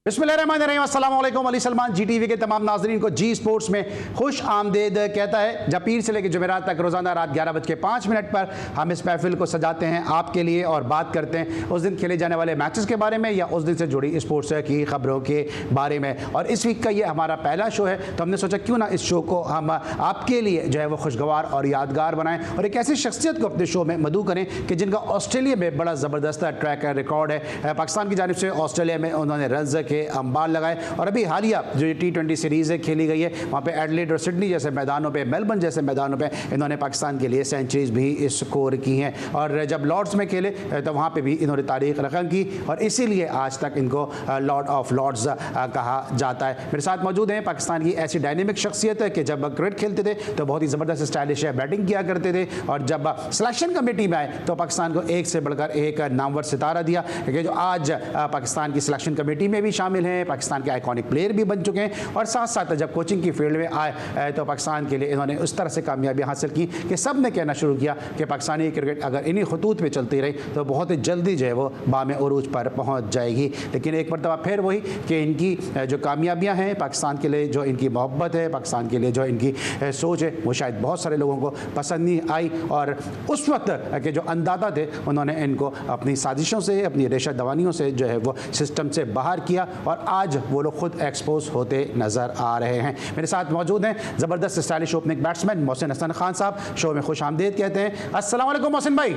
बिस्मिल्लाहिर्रहमानिर्रहीम, अस्सलाम वालेकुम। अली सलमान जी टीवी के तमाम नाजरीन को जी स्पोर्ट्स में खुश आमदेद कहता है। जब पीर से लेकर जुमेरात तक रोज़ाना रात 11:05 पर हम इस महफिल को सजाते हैं आपके लिए और बात करते हैं उस दिन खेले जाने वाले मैचेस के बारे में या उस दिन से जुड़ी स्पोर्ट्स की खबरों के बारे में। और इस वीक का ये हमारा पहला शो है, तो हमने सोचा क्यों ना इस शो को हम आपके लिए जो है वो खुशगवार और यादगार बनाएं और एक ऐसी शख्सियत को अपने शो में मदऊ करें कि जिनका ऑस्ट्रेलिया में बड़ा ज़बरदस्त ट्रैक रिकॉर्ड है। पाकिस्तान की जानिब से ऑस्ट्रेलिया में उन्होंने रन्स के अंबार लगाए और अभी हालिया जो T20 सीरीज़ है खेली गई है वहाँ पे एडलेड और सिडनी जैसे मैदानों पे, मेलबर्न जैसे मैदानों पे इन्होंने पाकिस्तान के लिए सेंचुरीज भी स्कोर की हैं। और जब लॉर्ड्स में खेले तो वहाँ पे भी इन्होंने तारीख रकम की और इसीलिए आज तक इनको लॉर्ड ऑफ लॉर्ड्स कहा जाता है। मेरे साथ मौजूद हैं पाकिस्तान की ऐसी डायनेमिक शख्सियत है कि जब क्रिकेट खेलते थे तो बहुत ही ज़बरदस्त स्टाइलिश बैटिंग किया करते थे और जब सिलेक्शन कमेटी में आए तो पाकिस्तान को एक से बढ़कर एक नामवर सितारा दिया कि जो आज पाकिस्तान की सिलेक्शन कमेटी में भी शामिल हैं, पाकिस्तान के आइकॉनिक प्लेयर भी बन चुके हैं और साथ साथ जब कोचिंग की फील्ड में आए तो पाकिस्तान के लिए इन्होंने उस तरह से कामयाबी हासिल की कि सब ने कहना शुरू किया कि पाकिस्तानी क्रिकेट अगर इन्हीं खतूत पे चलती रही तो बहुत ही जल्दी जो है वो बाम उरूज पर पहुंच जाएगी। लेकिन एक मरतबा फिर वही कि इनकी जो कामयाबियां हैं, पाकिस्तान के लिए जो इनकी मोहब्बत है, पाकिस्तान के लिए जो इनकी सोच है, वो शायद बहुत सारे लोगों को पसंद नहीं आई और उस वक्त के जो अंदाज़ा थे उन्होंने इनको अपनी साजिशों से, अपनी रेशा दवानियों से जो है वो सिस्टम से बाहर किया और आज वो लोग खुद एक्सपोज होते नज़र आ रहे हैं। मेरे साथ मौजूद हैं ज़बरदस्त stylish opening batsman Mohsin Hasan Khan साहब, शो में खुश आमदीद कहते हैं। अस्सलाम वालेकुम मोहसिन भाई।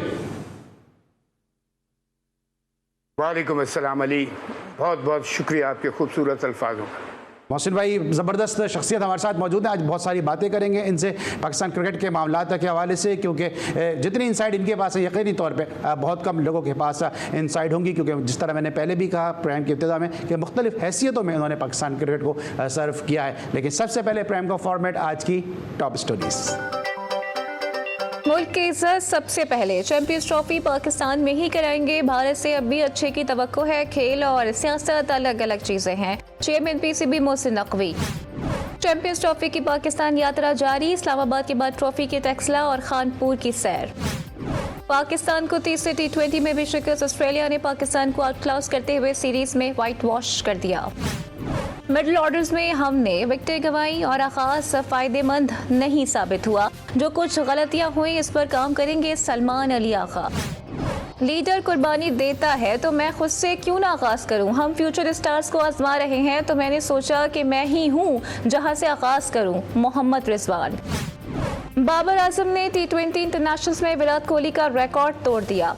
वालेकुम अस्सलाम अली, बहुत बहुत शुक्रिया आपके खूबसूरत अल्फाजों का। मोहसिन भाई ज़बरदस्त शख्सियत हमारे साथ मौजूद है, आज बहुत सारी बातें करेंगे इनसे पाकिस्तान क्रिकेट के मामलात के हवाले से, क्योंकि जितनी इंसाइड इनके पास है यकीनी तौर पे बहुत कम लोगों के पास इंसाइड होंगी, क्योंकि जिस तरह मैंने पहले भी कहा प्राइम की इब्तिदा में कि मुख्तलिफ हैसियतों में उन्होंने पाकिस्तान क्रिकेट को सर्व किया है। लेकिन सबसे पहले प्राइम का फॉर्मेट आज की टॉप स्टोरीज। मुल्क के इज्जत सबसे पहले चैंपियंस ट्रॉफी पाकिस्तान में ही कराएंगे। भारत से अब भी अच्छे की तवक्को है। खेल और सियासत अलग अलग चीजें हैं। Chairman PCB Mohsin Naqvi. Champions trophy की पाकिस्तान यात्रा जारी। इस्लामाबाद के बाद ट्रॉफी के टेक्सला और खानपुर की सैर। पाकिस्तान को तीसरे T20 में भी शिकस्त। ऑस्ट्रेलिया ने पाकिस्तान को आउट क्लास करते हुए सीरीज में व्हाइट वॉश कर दिया। मिडिल ऑर्डर्स में हमने विकेट गंवाई और आगाज फायदेमंद नहीं साबित हुआ। जो कुछ गलतियां हुई इस पर काम करेंगे सलमान अली आगा। लीडर कुर्बानी देता है तो मैं खुद से क्यों ना आगाज करूं। हम फ्यूचर स्टार्स को आजमा रहे हैं तो मैंने सोचा कि मैं ही हूं जहां से आगाज करूं। मोहम्मद रिजवान। बाबर आजम ने T20 इंटरनेशनल्स में विराट कोहली का रिकॉर्ड तोड़ दिया।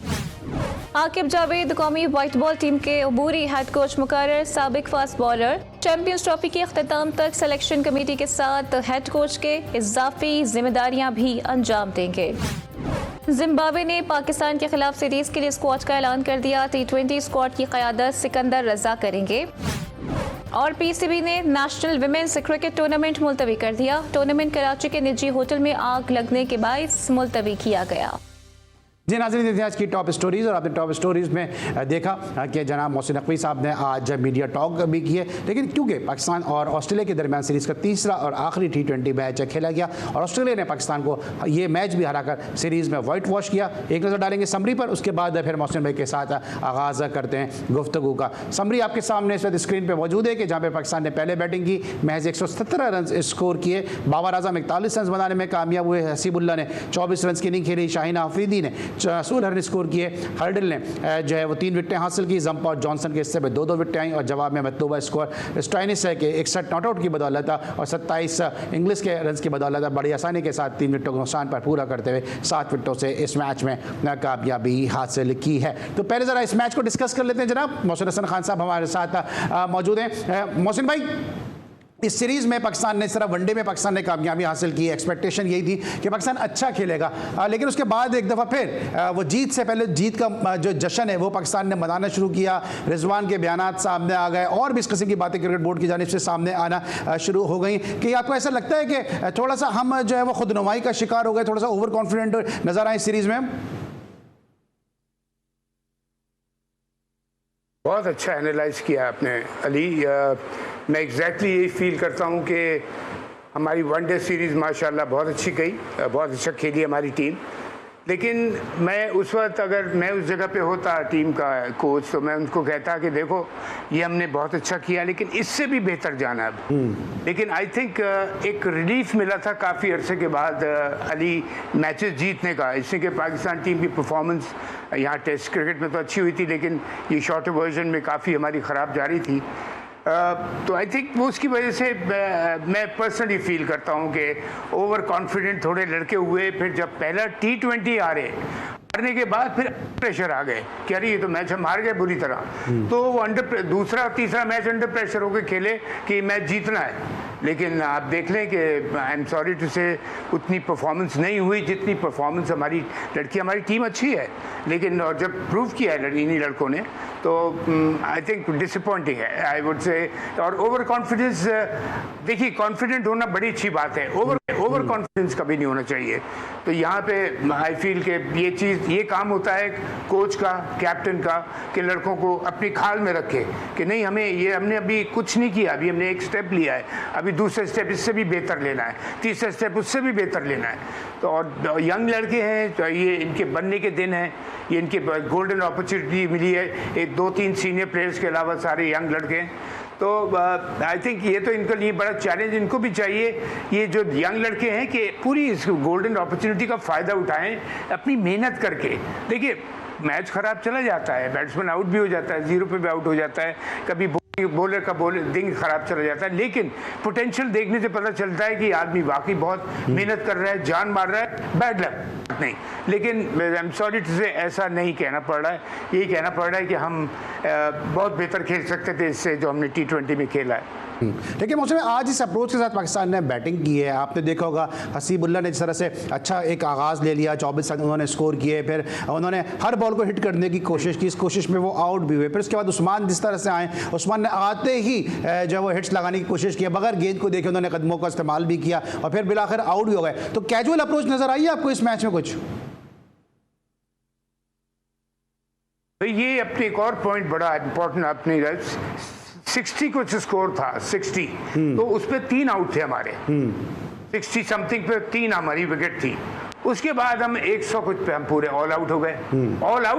आकिब जावेद कौमी व्हाइट बॉल टीम के अबूरी हेड कोच मुकर्रर। साबिक फास्ट बॉलर। चैंपियंस ट्रॉफी के अख्ताम तक सिलेक्शन कमेटी के साथ हेड कोच के इजाफी जिम्मेदारियां भी अंजाम देंगे। जिम्बाब्वे ने पाकिस्तान के खिलाफ सीरीज के लिए स्क्वाड का ऐलान कर दिया। T20 स्क्वाड की क़यादत सिकंदर रजा करेंगे। और PCB ने नेशनल विमेंस क्रिकेट टूर्नामेंट मुलतवी कर दिया। टूर्नामेंट कराची के निजी होटल में आग लगने के बायस मुलतवी किया गया। जी नाज़रीन, इतिहास की टॉप स्टोरीज़ और आपने टॉप स्टोरीज़ में देखा कि जनाब मोहसिन नकवी साहब ने आज मीडिया टॉक भी किए। लेकिन क्योंकि पाकिस्तान और ऑस्ट्रेलिया के दरमियान सीरीज़ का तीसरा और आखिरी T20 मैच खेला गया और ऑस्ट्रेलिया ने पाकिस्तान को ये मैच भी हराकर सीरीज़ में वाइट वॉश किया। एक नज़र डालेंगे समरी पर, उसके बाद फिर मोहसिन भाई के साथ आगाज़ करते हैं गुफ्तगू का। समरी आपके सामने इस वक्त स्क्रीन पर मौजूद है कि जहाँ पर पाकिस्तान ने पहले बैटिंग की, महज 117 रन स्कोर किए। बाबर आजम 41 रन बनाने में कामयाब हुए। हसीबुल्ला ने 24 रन की इनिंग खेली। शाहीन आफरीदी ने 16 रन स्कोर किए। हर्डल ने जो है वो 3 विकेटें हासिल की। जंप और जॉनसन के हिस्से में 2-2 विकेटें आई और जवाब में मतलूबा स्कोर स्टॉइनिस है कि 61 नॉट आउट की बदौलत और 27 इंग्लिश के रन की बदौलत बड़ी आसानी के साथ 3 विकेटों के नुकसान पर पूरा करते हुए 7 विकेटों से इस मैच में कामयाबी हासिल की है। तो पहले ज़रा इस मैच को डिस्कस कर लेते हैं। जनाब मोहसिन हसन खान साहब हमारे साथ मौजूद हैं। मोहसिन भाई, इस सीरीज़ में पाकिस्तान ने, इस तरह वनडे में पाकिस्तान ने कामयाबी हासिल की। एक्सपेक्टेशन यही थी कि पाकिस्तान अच्छा खेलेगा, लेकिन उसके बाद एक दफ़ा फिर वो जीत से पहले जीत का जो जश्न है वो पाकिस्तान ने मनाना शुरू किया। रिजवान के बयानात सामने आ गए और भी इस किस्म की बातें क्रिकेट बोर्ड की जानिब से सामने आना शुरू हो गई। कि आपको ऐसा लगता है कि थोड़ा सा हम जो है वो खुद नुमाई का शिकार हो गए, थोड़ा सा ओवर कॉन्फिडेंट नजर आए इस सीरीज़ में? बहुत अच्छा एनालाइज किया आपने अली। मैं एग्जैक्टली यही फील करता हूँ कि हमारी वनडे सीरीज़ माशाल्लाह बहुत अच्छी गई, बहुत अच्छा खेली हमारी टीम। लेकिन मैं उस वक्त अगर मैं उस जगह पे होता टीम का कोच, तो मैं उनको कहता कि देखो ये हमने बहुत अच्छा किया लेकिन इससे भी बेहतर जाना अब। लेकिन आई थिंक एक रिलीफ मिला था काफ़ी अरसे के बाद अली मैचेस जीतने का, इसलिए कि पाकिस्तान टीम की परफॉर्मेंस यहाँ टेस्ट क्रिकेट में तो अच्छी हुई थी लेकिन ये शॉर्टर वर्जन में काफ़ी हमारी ख़राब जा रही थी। तो आई थिंक वो उसकी वजह से मैं पर्सनली फील करता हूँ कि ओवर कॉन्फिडेंट थोड़े लड़के हुए, फिर जब पहला T20 हारने के बाद फिर प्रेशर आ गए कि अरे ये तो मैच हम हार गए बुरी तरह, तो वो दूसरा तीसरा मैच अंडर प्रेशर होकर खेले कि मैच जीतना है। लेकिन आप देख लें कि आई एम सॉरी टू से उतनी परफॉर्मेंस नहीं हुई जितनी परफॉर्मेंस हमारी टीम अच्छी है, लेकिन और जब प्रूव किया है इन्हीं लड़कों ने तो आई थिंक डिसअपॉइंटिंग है आई वुड से। और ओवर कॉन्फिडेंस, देखिए कॉन्फिडेंट होना बड़ी अच्छी बात है, ओवर कॉन्फिडेंस कभी नहीं होना चाहिए। तो यहाँ पे आई फील कि ये काम होता है कोच का, कैप्टन का, कि लड़कों को अपनी खाल में रखे कि नहीं हमने अभी कुछ नहीं किया, अभी हमने एक स्टेप लिया है, अभी दूसरा स्टेप इससे भी बेहतर लेना है, तीसरा स्टेप उससे भी बेहतर लेना है। तो और यंग लड़के हैं तो ये इनके बनने के दिन हैं, ये इनके गोल्डन अपॉर्चुनिटी मिली है, एक 2-3 सीनियर प्लेयर्स के अलावा सारे यंग लड़के हैं। तो आई थिंक ये तो इनके लिए बड़ा चैलेंज इनको भी चाहिए, ये जो यंग लड़के हैं कि पूरी इस गोल्डन अपॉर्चुनिटी का फ़ायदा उठाएं अपनी मेहनत करके। देखिए मैच ख़राब चला जाता है, बैट्समैन आउट भी हो जाता है, 0 पे भी आउट हो जाता है, कभी बॉलर का बॉलिंग खराब चला जाता है, लेकिन पोटेंशियल देखने से पता चलता है कि आदमी वाकई बहुत मेहनत कर रहा है, जान मार रहा है, बैड लक नहीं। लेकिन आई एम सॉरी टू से ऐसा नहीं कहना पड़ रहा है, यही कहना पड़ रहा है कि हम बहुत बेहतर खेल सकते थे इससे जो हमने T20 में खेला है। देखिए मौसम में आज इस अप्रोच के साथ पाकिस्तान ने बैटिंग की है, आपने देखा होगा हसीबुल्ला ने जिस तरह से अच्छा एक आगाज़ ले लिया, 24 रन उन्होंने स्कोर किए, फिर उन्होंने हर बॉल को हिट करने की कोशिश की, इस कोशिश में वो आउट भी हुए। फिर उसके बाद उस्मान जिस तरह से आए, उस्मान ने आते ही जो वो हिट्स लगाने की कोशिश की, बगैर गेंद को देखे उन्होंने कदमों का इस्तेमाल भी किया और फिर बिलाखिर आउट भी हो गए। तो कैजुअल अप्रोच नजर आई है आपको इस मैच में कुछ? तो ये अपने एक और पॉइंट बड़ा इंपॉर्टेंट अपनी 60 कुछ स्कोर था 60, तो उस पर 3 आउट थे हमारे, 60 समथिंग पे 3 हमारी विकेट थी। उसके बाद हम 100 कुछ पे हम पूरे ऑल आउट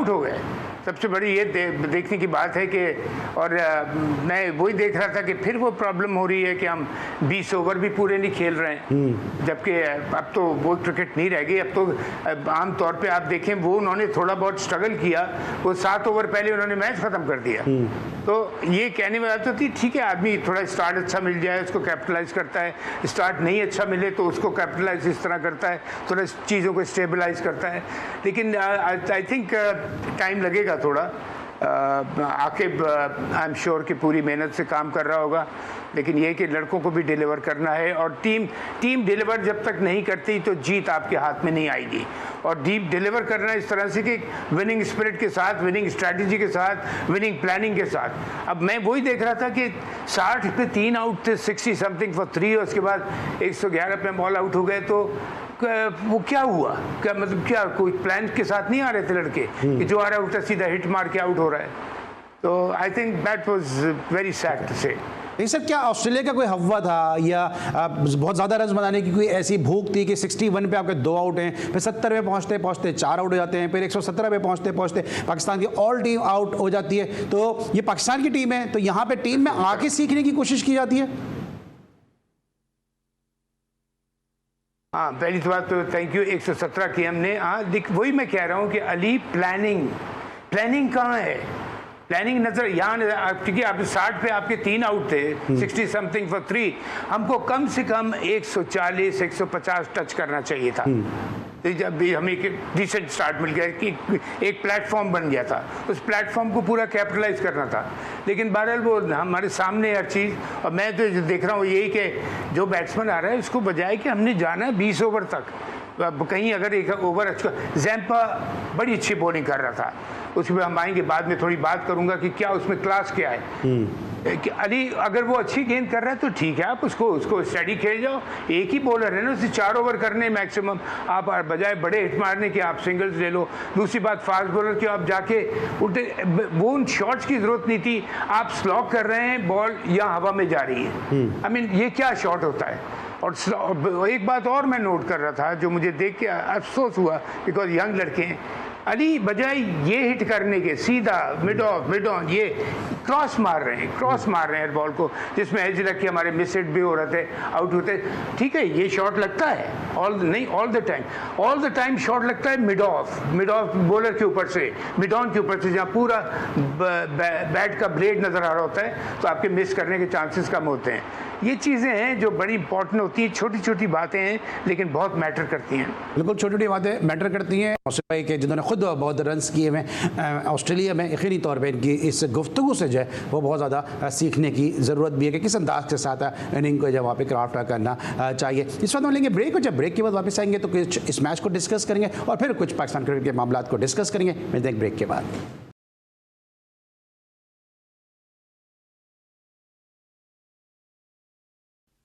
हो गए। सबसे बड़ी ये देखने की बात है कि और मैं वही देख रहा था कि फिर वो प्रॉब्लम हो रही है कि हम 20 ओवर भी पूरे नहीं खेल रहे हैं, जबकि अब तो वो क्रिकेट नहीं रह गई। अब तो आम तौर पे आप देखें वो उन्होंने थोड़ा बहुत स्ट्रगल किया, वो 7 ओवर पहले उन्होंने मैच ख़त्म कर दिया। तो ये कहने में आता थी ठीक है आदमी थोड़ा स्टार्ट अच्छा मिल जाए उसको कैपिटलाइज करता है, स्टार्ट नहीं अच्छा मिले तो उसको कैपिटलाइज इस तरह करता है, थोड़ा चीज़ों को स्टेबलाइज करता है। लेकिन आई थिंक टाइम लगेगा थोड़ा। आकिब आई एम श्योर कि पूरी मेहनत से काम कर रहा होगा, लेकिन ये कि लड़कों को भी डिलीवर करना है और टीम डिलीवर जब तक नहीं करती तो जीत आपके हाथ में नहीं आएगी। और डीप डिलीवर करना इस तरह से कि विनिंग स्पिरिट के साथ, विनिंग स्ट्रैटेजी के साथ, विनिंग प्लानिंग के साथ। अब मैं वही देख रहा था कि 60 पे 3 आउट थे, 60 समथिंग फॉर 3, और उसके बाद 111 पे हम ऑल आउट हो गए। तो वो क्या हुआ, क्या मतलब क्या कोई प्लान के साथ नहीं आ रहे थे लड़के कि जो आ रहा है उल्टा सीधा हिट मार के आउट हो रहा है। तो I think that was very sad to say. नहीं सर, क्या ऑस्ट्रेलिया का कोई हवा था या बहुत ज़्यादा रन बनाने की कोई ऐसी भूख थी कि 61 पे आपके 2 आउट हैं, फिर 70 पे पहुंचते 4 आउट हो जाते हैं, फिर 117 पे पहुंचते पाकिस्तान की ऑल टीम आउट हो जाती है। तो ये पाकिस्तान की टीम है, तो यहाँ पे टीम में आके सीखने की कोशिश की जाती है। हाँ, पहली तो बात तो थैंक यू, 117 की हमने। हाँ, वही मैं कह रहा हूँ कि अली प्लानिंग कहाँ है? प्लानिंग नजर यहाँ, क्योंकि आप 60 पे आपके 3 आउट थे, 60 समथिंग फॉर 3, हमको कम से कम 140 150 टच करना चाहिए था। तो जब भी हमें एक डिसेंट स्टार्ट मिल गया कि एक प्लेटफॉर्म बन गया था, उस प्लेटफॉर्म को पूरा कैपिटलाइज करना था। लेकिन बहरहाल वो हमारे सामने हर चीज़, और मैं तो देख रहा हूँ यही कि जो बैट्समैन आ रहा है उसको बजाय कि हमने जाना है 20 ओवर तक, कहीं अगर एक ओवर अच्छा, जैम्पा बड़ी अच्छी बॉलिंग कर रहा था, उसमें हम आएंगे बाद में थोड़ी बात करूंगा कि क्या उसमें क्लास क्या है। कि अली अगर वो अच्छी गेंद कर रहा है तो ठीक है, आप उसको स्टडी खेल जाओ, एक ही बॉलर है ना, उसे 4 ओवर करने मैक्सिमम, आप बजाय बड़े हिट मारने के आप सिंगल्स ले लो। दूसरी बात फास्ट बॉलर की आप जाके उल्टे, वो उन शॉट्स की जरूरत नहीं थी, आप स्लॉक कर रहे हैं, बॉल या हवा में जा रही है। आई मीन ये क्या शॉट होता है? और एक बात और मैं नोट कर रहा था जो मुझे देख के अफसोस हुआ, बिकॉज यंग लड़के हैं, अली बजाय ये हिट करने के सीधा मिड ऑन ये क्रॉस मार रहे हैं बॉल को, जिसमें एज लग के हमारे मिस हिट भी हो रहे थे, आउट होते। ठीक है, ये शॉट लगता है ऑल द टाइम शॉट लगता है मिड ऑफ बॉलर के ऊपर से, मिड ऑन के ऊपर से, जहाँ पूरा बैट का ब्लेड नज़र आ रहा होता है, तो आपके मिस करने के चांसेस कम होते हैं। ये चीज़ें हैं जो बड़ी इंपॉर्टेंट होती हैं, छोटी छोटी बातें हैं लेकिन बहुत मैटर करती हैं। बिल्कुल छोटी छोटी बातें मैटर करती हैं। मौसिफ भाई के जिन्होंने खुद बहुत रन्स किए हैं ऑस्ट्रेलिया में, यकीनी तौर पे इनकी इस गुफ्तगू से जो है वो बहुत ज़्यादा सीखने की ज़रूरत भी है कि किस अंदाज के साथ इनिंग को जब वहाँ पे क्राफ्ट करना चाहिए। इस वक्त हम लेंगे ब्रेक, और जब ब्रेक के बाद वापस आएंगे तो कुछ इस मैच को डिस्कस करेंगे और फिर कुछ पाकिस्तान क्रिकेट के मामलों को डिस्कस करेंगे। मिलते हैं ब्रेक के बाद।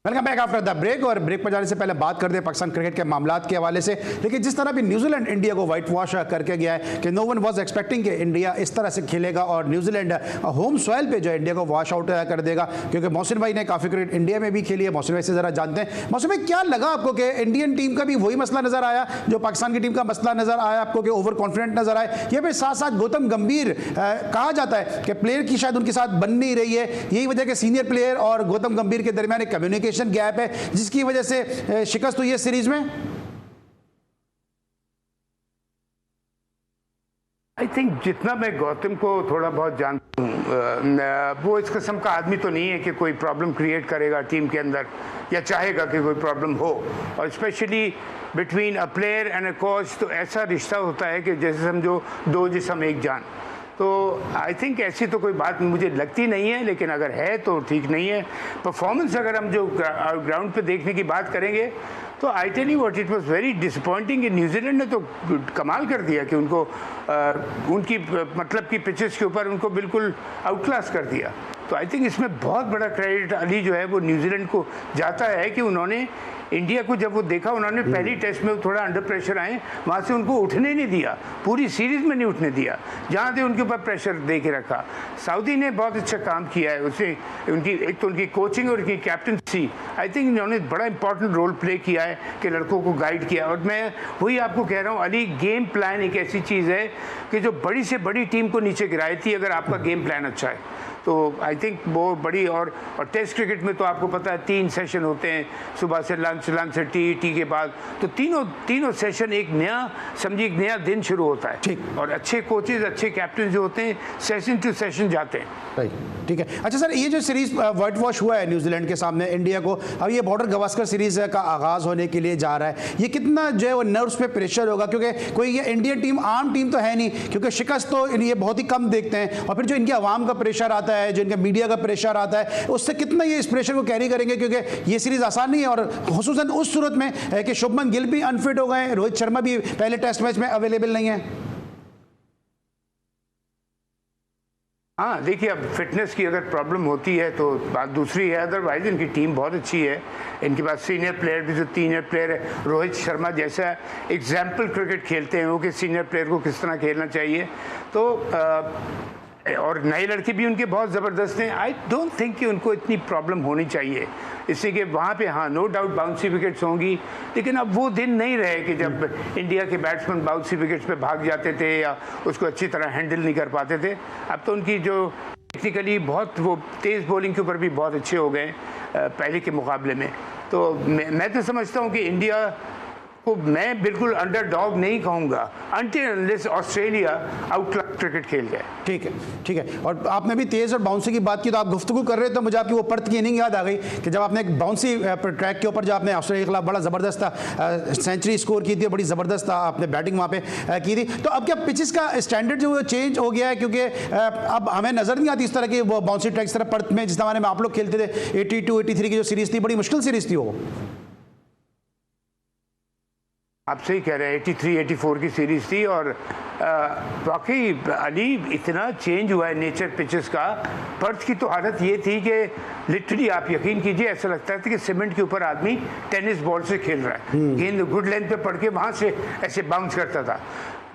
Welcome back after the break. और ब्रेक पर जाने से पहले बात करते हैं पाकिस्तान क्रिकेट के मामलात के हवाले से। देखिए, जिस तरह भी न्यूजीलैंड इंडिया को वाइट वॉश करके गया है कि नो वन वाज एक्सपेक्टिंग कि इंडिया इस तरह से खेलेगा और न्यूजीलैंड होम सॉइल पे जो है इंडिया को वॉश आउट कर देगा, क्योंकि मौसिन भाई ने काफ़ी क्रिकेट इंडिया में भी खेली है। मौसिन भाई से ज़रा जानते हैं, मौसिन भाई क्या लगा आपको कि इंडियन टीम का भी वही मसला नज़र आया जो पाकिस्तान की टीम का मसला नज़र आया आपको, कि ओवर कॉन्फिडेंट नज़र आए, या फिर साथ साथ गौतम गंभीर कहा जाता है कि प्लेयर की शायद उनके साथ बन नहीं रही है, यही वजह कि सीनियर प्लेयर और गौतम गंभीर के दरमियान एक कम्युनिकेशन गैप है जिसकी वजह से शिकस्त हुई है सीरीज में? आई थिंक जितना मैं गौतम को थोड़ा बहुत जानता हूँ, वो इस किस्म का आदमी तो नहीं है कि कोई प्रॉब्लम क्रिएट करेगा टीम के अंदर या चाहेगा कि कोई प्रॉब्लम हो। और specially between a player and a coach तो ऐसा रिश्ता होता है कि जैसे समझो दो जिस्म एक जान। तो आई थिंक ऐसी तो कोई बात मुझे लगती नहीं है, लेकिन अगर है तो ठीक नहीं है। परफॉर्मेंस अगर हम जो ग्राउंड पे देखने की बात करेंगे तो I tell you what, it was very disappointing कि न्यूजीलैंड ने तो कमाल कर दिया कि उनको उनकी मतलब की पिचेस के ऊपर उनको बिल्कुल आउट क्लास कर दिया। तो आई थिंक इसमें बहुत बड़ा क्रेडिट अली जो है वो न्यूजीलैंड को जाता है कि उन्होंने इंडिया को जब वो देखा, उन्होंने पहली टेस्ट में थोड़ा अंडर प्रेशर आए, वहाँ से उनको उठने नहीं दिया, पूरी सीरीज में नहीं उठने दिया, जहाँ से उनके ऊपर प्रेशर दे के रखा। सऊदी ने बहुत अच्छा काम किया है, उसे उनकी एक तो उनकी कोचिंग और उनकी कैप्टनसी, आई थिंक इन्होंने बड़ा इंपॉर्टेंट रोल प्ले किया है कि लड़कों को गाइड किया। और मैं वही आपको कह रहा हूँ अली, गेम प्लान एक ऐसी चीज़ है कि जो बड़ी से बड़ी टीम को नीचे गिराती है अगर आपका गेम प्लान अच्छा है तो। आई थिंक वो बड़ी और टेस्ट क्रिकेट में तो आपको पता है 3 सेशन होते हैं, सुबह से लंच से टी के बाद, तो तीनों सेशन एक नया समझिए एक नया दिन शुरू होता है। ठीक। और अच्छे कोचेज अच्छे कैप्टन जो होते हैं सेशन टू सेशन जाते हैं। राइट, ठीक है। अच्छा सर, ये जो सीरीज वाइट वॉश हुआ है न्यूजीलैंड के सामने इंडिया को, अब ये बॉर्डर गवास्कर सीरीज का आगाज होने के लिए जा रहा है, ये कितना जो है वो नर्व्स पे प्रेशर होगा, क्योंकि कोई ये इंडियन टीम आम टीम तो है नहीं, क्योंकि शिकस्त तो ये बहुत ही कम देखते हैं, और फिर जो इनके अवाम का प्रेशर आता है, जो इनका मीडिया का प्रेशर आता है, उससे कितना ये इस प्रेशर को कैरी करेंगे, क्योंकि ये सीरीज आसान नहीं है। और खुसूसन उस सूरत में कि शुभमन गिल भी अनफिट हो गए, रोहित शर्मा भी पहले टेस्ट मैच में अवेलेबल नहीं है। हाँ देखिए, अब फिटनेस की अगर प्रॉब्लम होती है तो बात दूसरी है, अदरवाइज इनकी टीम बहुत अच्छी है। इनके पास सीनियर प्लेयर भी, जो सीनियर प्लेयर है रोहित शर्मा जैसा एग्जाम्पल क्रिकेट खेलते हैं वो, कि सीनियर प्लेयर को किस तरह खेलना चाहिए। तो और नए लड़के भी उनके बहुत ज़बरदस्त हैं। आई डोंट थिंक कि उनको इतनी प्रॉब्लम होनी चाहिए, इससे कि वहाँ पे हाँ नो डाउट बाउंसी विकेट्स होंगी, लेकिन अब वो दिन नहीं रहे कि जब इंडिया के बैट्समैन बाउंसी विकेट्स पे भाग जाते थे या उसको अच्छी तरह हैंडल नहीं कर पाते थे। अब तो उनकी जो टेक्निकली बहुत वो तेज़ बॉलिंग के ऊपर भी बहुत अच्छे हो गए पहले के मुकाबले में। तो मैं तो समझता हूँ कि इंडिया को मैं बिल्कुल अंडरडॉग नहीं कहूँगा until unless Australia outclass cricket खेल जाए। ठीक है, ठीक है। और आपने भी तेज़ और बाउंसी की बात की, तो आप गुफ्तगू कर रहे थे तो मुझे आपकी वो पर्थ की इनिंग याद आ गई कि जब आपने एक बाउंसी ट्रैक के ऊपर जो आपने ऑस्ट्रेलिया के खिलाफ बड़ा ज़बरदस्त सेंचुरी स्कोर की थी, बड़ी ज़बरदस्त आपने बैटिंग वहाँ पे की थी। तो अब क्या पिचेस का स्टैंडर्ड जो चेंज हो गया है, क्योंकि अब हमें नज़र नहीं आती इस तरह की वो बाउंसी ट्रैक, इस तरह पर्थ में जिस ज़माने में आप लोग खेलते थे 82, 83 की जो सीरीज़ थी, बड़ी मुश्किल सीरीज़ थी वो। आप सही कह रहे हैं, 83, 84 की सीरीज़ थी। और वाकई अली इतना चेंज हुआ है नेचर पिचेस का। पर्थ की तो हालत ये थी कि लिटरली आप यकीन कीजिए ऐसा लगता था कि सीमेंट के ऊपर आदमी टेनिस बॉल से खेल रहा है, गेंद गुड लेंथ पे पड़ के वहाँ से ऐसे बाउंस करता था।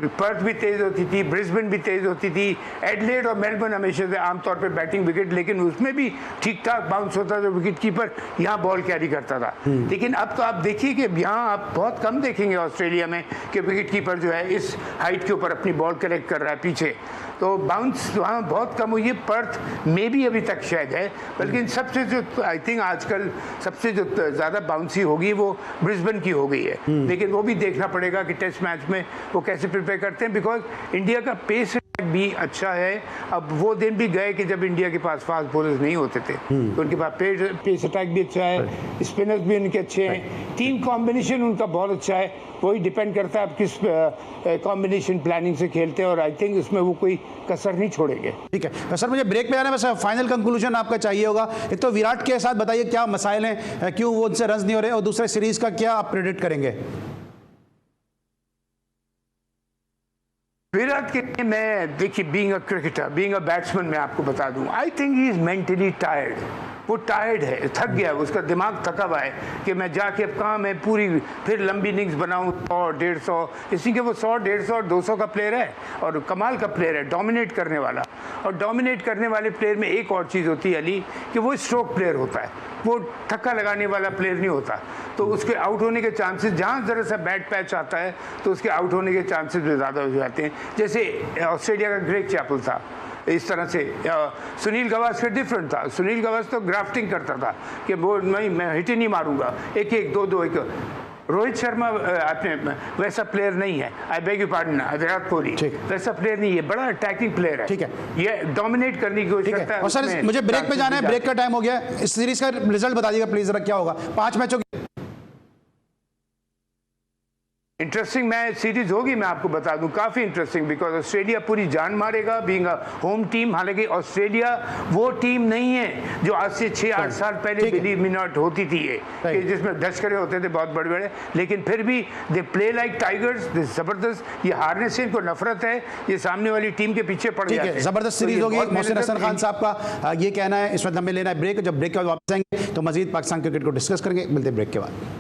पर्थ भी तेज होती थी, ब्रिस्बेन भी तेज होती थी, एडलेड और मेलबर्न हमेशा से आमतौर पे बैटिंग विकेट, लेकिन उसमें भी ठीक ठाक बाउंस होता था, विकेट कीपर यहाँ बॉल कैरी करता था। लेकिन अब तो आप देखिए कि यहाँ आप बहुत कम देखेंगे ऑस्ट्रेलिया में कि विकेट कीपर जो है इस हाइट के ऊपर अपनी बॉल कलेक्ट कर रहा है पीछे, तो बाउंस वहाँ बहुत कम हुई है। पर्थ में भी अभी तक शायद है, बल्कि सबसे जो आई थिंक आजकल सबसे जो ज़्यादा बाउंसी होगी वो ब्रिस्बेन की हो गई है। लेकिन वो भी देखना पड़ेगा कि टेस्ट मैच में वो कैसे प्रिपेयर करते हैं, बिकॉज इंडिया का पेस भी अच्छा है। अब वो दिन भी गए कि जब इंडिया के पास फास्ट बॉलर्स नहीं होते थे, तो उनके पास पेस अटैक भी अच्छा है, स्पिनर्स भी उनके अच्छे हैं, टीम कॉम्बिनेशन उनका बहुत अच्छा है। वही डिपेंड करता है आप किस कॉम्बिनेशन प्लानिंग से खेलते हैं, और आई थिंक उसमें वो कोई कसर नहीं छोड़ेंगे। ठीक है तो सर, मुझे ब्रेक पे जाना है, बस फाइनल कंक्लूजन आपका चाहिए होगा। एक तो विराट के साथ बताइए क्या मसाइल हैं, क्यों वो उनसे रन नहीं हो रहे, और दूसरे सीरीज का क्या आप प्रेडिक्ट करेंगे? विराट के लिए मैं देखिए, being a cricketer, being a batsman, मैं आपको बता दूं, I think he is mentally tired. वो टायर्ड है, थक गया, उसका दिमाग थका हुआ है कि मैं जाके अब कहाँ मैं पूरी फिर लंबी इनिंग्स बनाऊं 100-150, इसी के वो 100-150 और 200 का प्लेयर है और कमाल का प्लेयर है, डोमिनेट करने वाला। और डोमिनेट करने वाले प्लेयर में एक और चीज़ होती है अली, कि वो स्ट्रोक प्लेयर होता है, वो ठक्का लगाने वाला प्लेयर नहीं होता, तो उसके आउट होने के चांसेस, जहाँ ज़रा सा बैट पैच आता है तो उसके आउट होने के चांसेस भी ज़्यादा हो जाते हैं। जैसे ऑस्ट्रेलिया का ग्रेग चैपल था, इस तरह से सुनील गावस्कर डिफरेंट था। सुनील गावस्कर तो ग्राफ्टिंग करता था कि वो नहीं, मैं हिट ही नहीं मारूंगा, 1-1, 2-2, 1। रोहित शर्मा अपने वैसा प्लेयर नहीं है, I beg you pardon, Virat Kohli वैसा प्लेयर नहीं है, बड़ा अटैकिंग प्लेयर है। ठीक है, ये डोमिनेट करने की कोशिश करता है। और सर मुझे ब्रेक पे जाना है, ब्रेक का टाइम हो गया। इस सीरीज का रिजल्ट बता दीजिएगा प्लीज, जरा क्या होगा 5 मैचों की? इंटरेस्टिंग मैच सीरीज होगी, मैं आपको बता दूं, काफ़ी इंटरेस्टिंग, बिकॉज ऑस्ट्रेलिया पूरी जान मारेगा बीइंग अ होम टीम। हालांकि ऑस्ट्रेलिया वो टीम नहीं है जो आज से 6-8 साल पहले बिलीव मी नॉट होती थी, ये कि जिसमें दशकरे होते थे बहुत बड़े बड़े, लेकिन फिर भी दे प्ले लाइक टाइगर्स, दे जबरदस्त। ये हारने से इनको नफरत है, ये सामने वाली टीम के पीछे पड़ जाते हैं। जबरदस्त सीरीज होगी। मोहसिन हसन खान साहब का ये कहना है। इस वक्त हमें लेना है ब्रेक, जब ब्रेक के बाद वापस आएंगे तो मजीद पाकिस्तान क्रिकेट को डिस्कस करेंगे। मिलते हैं ब्रेक के बाद।